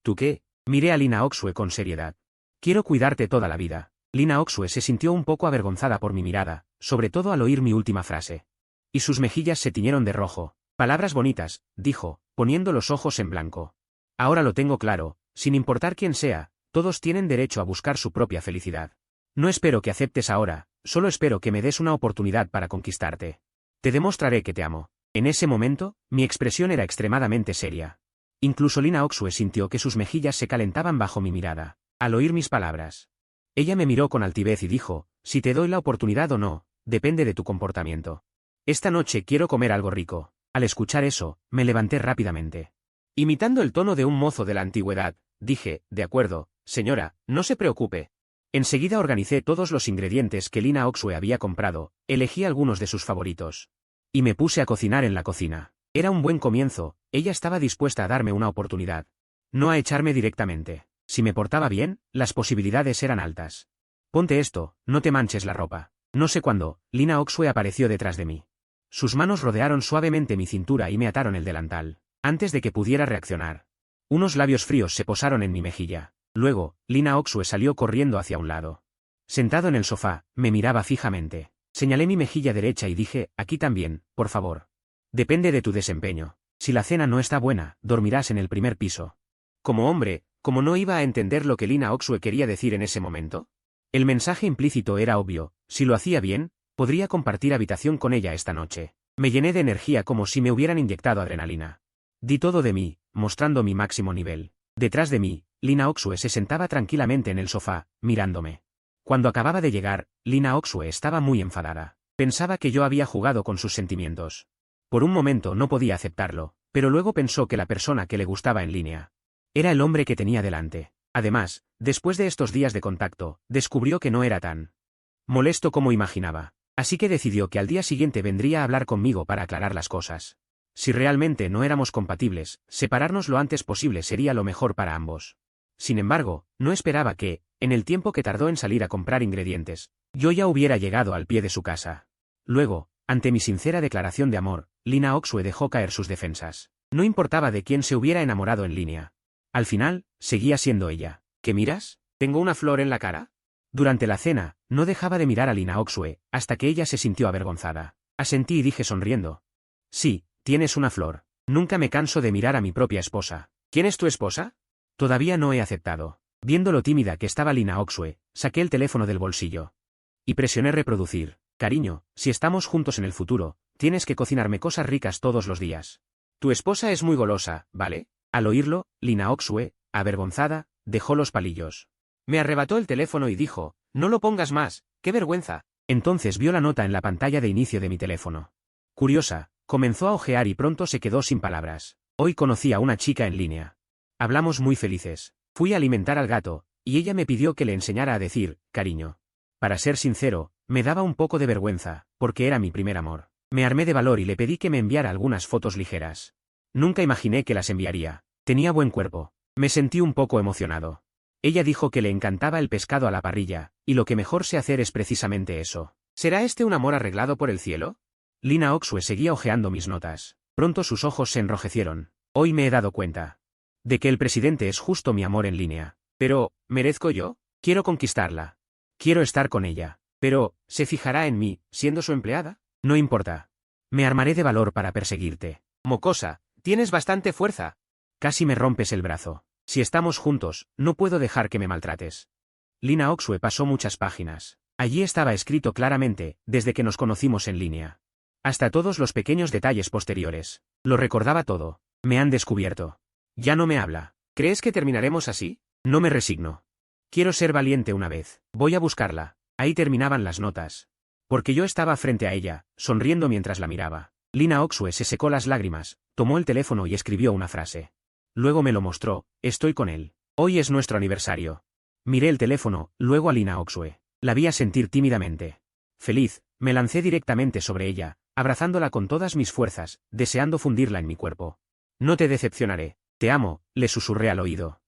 ¿Tú qué? Miré a Lina Oxue con seriedad. Quiero cuidarte toda la vida. Lina Oxue se sintió un poco avergonzada por mi mirada, sobre todo al oír mi última frase. Y sus mejillas se tiñeron de rojo. Palabras bonitas, dijo, poniendo los ojos en blanco. Ahora lo tengo claro, sin importar quién sea, todos tienen derecho a buscar su propia felicidad. No espero que aceptes ahora, solo espero que me des una oportunidad para conquistarte. Te demostraré que te amo. En ese momento, mi expresión era extremadamente seria. Incluso Lina Oxue sintió que sus mejillas se calentaban bajo mi mirada, al oír mis palabras. Ella me miró con altivez y dijo, si te doy la oportunidad o no, depende de tu comportamiento. Esta noche quiero comer algo rico. Al escuchar eso, me levanté rápidamente. Imitando el tono de un mozo de la antigüedad, dije, de acuerdo, señora, no se preocupe. Enseguida organicé todos los ingredientes que Lina Oxue había comprado, elegí algunos de sus favoritos. Y me puse a cocinar en la cocina. Era un buen comienzo, ella estaba dispuesta a darme una oportunidad. No a echarme directamente. Si me portaba bien, las posibilidades eran altas. Ponte esto, no te manches la ropa. No sé cuándo, Lina Oxue apareció detrás de mí. Sus manos rodearon suavemente mi cintura y me ataron el delantal, antes de que pudiera reaccionar. Unos labios fríos se posaron en mi mejilla. Luego, Lina Oxue salió corriendo hacia un lado. Sentado en el sofá, me miraba fijamente. Señalé mi mejilla derecha y dije, aquí también, por favor. Depende de tu desempeño. Si la cena no está buena, dormirás en el primer piso. Como hombre, ¿cómo no iba a entender lo que Lina Oxue quería decir en ese momento? El mensaje implícito era obvio, si lo hacía bien, podría compartir habitación con ella esta noche. Me llené de energía como si me hubieran inyectado adrenalina. Di todo de mí, mostrando mi máximo nivel. Detrás de mí, Lina Oxue se sentaba tranquilamente en el sofá, mirándome. Cuando acababa de llegar, Lina Oxue estaba muy enfadada. Pensaba que yo había jugado con sus sentimientos. Por un momento no podía aceptarlo, pero luego pensó que la persona que le gustaba en línea era el hombre que tenía delante. Además, después de estos días de contacto, descubrió que no era tan molesto como imaginaba. Así que decidió que al día siguiente vendría a hablar conmigo para aclarar las cosas. Si realmente no éramos compatibles, separarnos lo antes posible sería lo mejor para ambos. Sin embargo, no esperaba que, en el tiempo que tardó en salir a comprar ingredientes, yo ya hubiera llegado al pie de su casa. Luego, ante mi sincera declaración de amor, Lina Oxue dejó caer sus defensas. No importaba de quién se hubiera enamorado en línea. Al final, seguía siendo ella. ¿Qué miras? ¿Tengo una flor en la cara? Durante la cena, no dejaba de mirar a Lina Oxue, hasta que ella se sintió avergonzada. Asentí y dije sonriendo. Sí, tienes una flor. Nunca me canso de mirar a mi propia esposa. ¿Quién es tu esposa? Todavía no he aceptado. Viendo lo tímida que estaba Lina Oxue, saqué el teléfono del bolsillo. Y presioné reproducir. Cariño, si estamos juntos en el futuro, tienes que cocinarme cosas ricas todos los días. Tu esposa es muy golosa, ¿vale? Al oírlo, Lina Oxue, avergonzada, dejó los palillos. Me arrebató el teléfono y dijo, no lo pongas más, qué vergüenza. Entonces vio la nota en la pantalla de inicio de mi teléfono. Curiosa, comenzó a ojear y pronto se quedó sin palabras. Hoy conocí a una chica en línea. Hablamos muy felices. Fui a alimentar al gato, y ella me pidió que le enseñara a decir, cariño. Para ser sincero, me daba un poco de vergüenza, porque era mi primer amor. Me armé de valor y le pedí que me enviara algunas fotos ligeras. Nunca imaginé que las enviaría. Tenía buen cuerpo. Me sentí un poco emocionado. Ella dijo que le encantaba el pescado a la parrilla, y lo que mejor sé hacer es precisamente eso. ¿Será este un amor arreglado por el cielo? Lina Oxue seguía hojeando mis notas. Pronto sus ojos se enrojecieron. Hoy me he dado cuenta de que el presidente es justo mi amor en línea. Pero, ¿merezco yo? Quiero conquistarla. Quiero estar con ella. Pero, ¿se fijará en mí, siendo su empleada? No importa. Me armaré de valor para perseguirte. Mocosa, tienes bastante fuerza. Casi me rompes el brazo. Si estamos juntos, no puedo dejar que me maltrates. Lina Oxue pasó muchas páginas. Allí estaba escrito claramente, desde que nos conocimos en línea. Hasta todos los pequeños detalles posteriores. Lo recordaba todo. Me han descubierto. Ya no me habla. ¿Crees que terminaremos así? No me resigno. Quiero ser valiente una vez. Voy a buscarla. Ahí terminaban las notas. Porque yo estaba frente a ella, sonriendo mientras la miraba. Lina Oxue se secó las lágrimas, tomó el teléfono y escribió una frase. Luego me lo mostró. Estoy con él. Hoy es nuestro aniversario. Miré el teléfono, luego a Lina Oxue. La vi asentir tímidamente. Feliz, me lancé directamente sobre ella, abrazándola con todas mis fuerzas, deseando fundirla en mi cuerpo. No te decepcionaré. Te amo, le susurré al oído.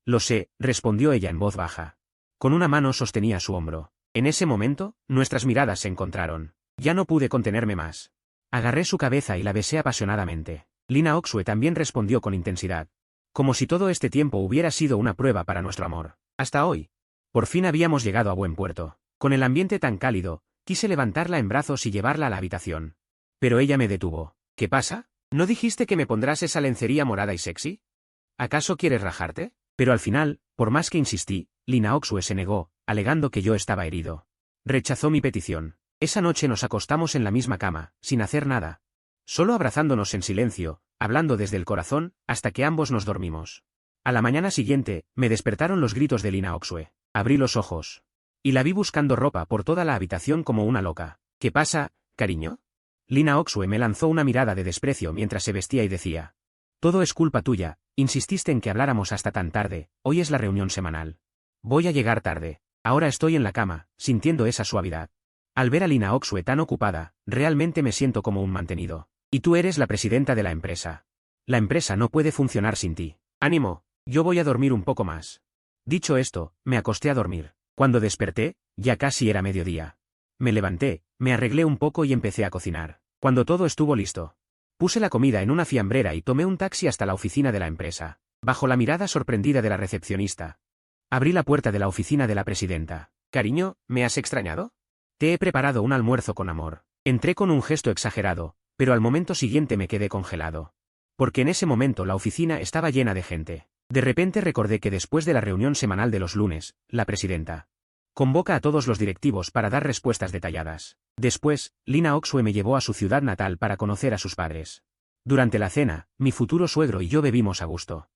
Lo sé, respondió ella en voz baja. Con una mano sostenía su hombro. En ese momento, nuestras miradas se encontraron. Ya no pude contenerme más. Agarré su cabeza y la besé apasionadamente. Lina Oxue también respondió con intensidad. Como si todo este tiempo hubiera sido una prueba para nuestro amor. Hasta hoy. Por fin habíamos llegado a buen puerto. Con el ambiente tan cálido, quise levantarla en brazos y llevarla a la habitación. Pero ella me detuvo. ¿Qué pasa? ¿No dijiste que me pondrás esa lencería morada y sexy? ¿Acaso quieres rajarte? Pero al final, por más que insistí, Lina Oxue se negó, alegando que yo estaba herido. Rechazó mi petición. Esa noche nos acostamos en la misma cama, sin hacer nada. Solo abrazándonos en silencio, hablando desde el corazón, hasta que ambos nos dormimos. A la mañana siguiente, me despertaron los gritos de Lina Oxue. Abrí los ojos. Y la vi buscando ropa por toda la habitación como una loca. ¿Qué pasa, cariño? Lina Oxue me lanzó una mirada de desprecio mientras se vestía y decía. Todo es culpa tuya, insististe en que habláramos hasta tan tarde, hoy es la reunión semanal. Voy a llegar tarde. Ahora estoy en la cama, sintiendo esa suavidad. Al ver a Lina Oxue tan ocupada, realmente me siento como un mantenido. Y tú eres la presidenta de la empresa. La empresa no puede funcionar sin ti. Ánimo, yo voy a dormir un poco más. Dicho esto, me acosté a dormir. Cuando desperté, ya casi era mediodía. Me levanté, me arreglé un poco y empecé a cocinar. Cuando todo estuvo listo, puse la comida en una fiambrera y tomé un taxi hasta la oficina de la empresa. Bajo la mirada sorprendida de la recepcionista, abrí la puerta de la oficina de la presidenta. Cariño, ¿me has extrañado? Te he preparado un almuerzo con amor. Entré con un gesto exagerado, pero al momento siguiente me quedé congelado. Porque en ese momento la oficina estaba llena de gente. De repente recordé que después de la reunión semanal de los lunes, la presidenta convoca a todos los directivos para dar respuestas detalladas. Después, Lina Oxue me llevó a su ciudad natal para conocer a sus padres. Durante la cena, mi futuro suegro y yo bebimos a gusto.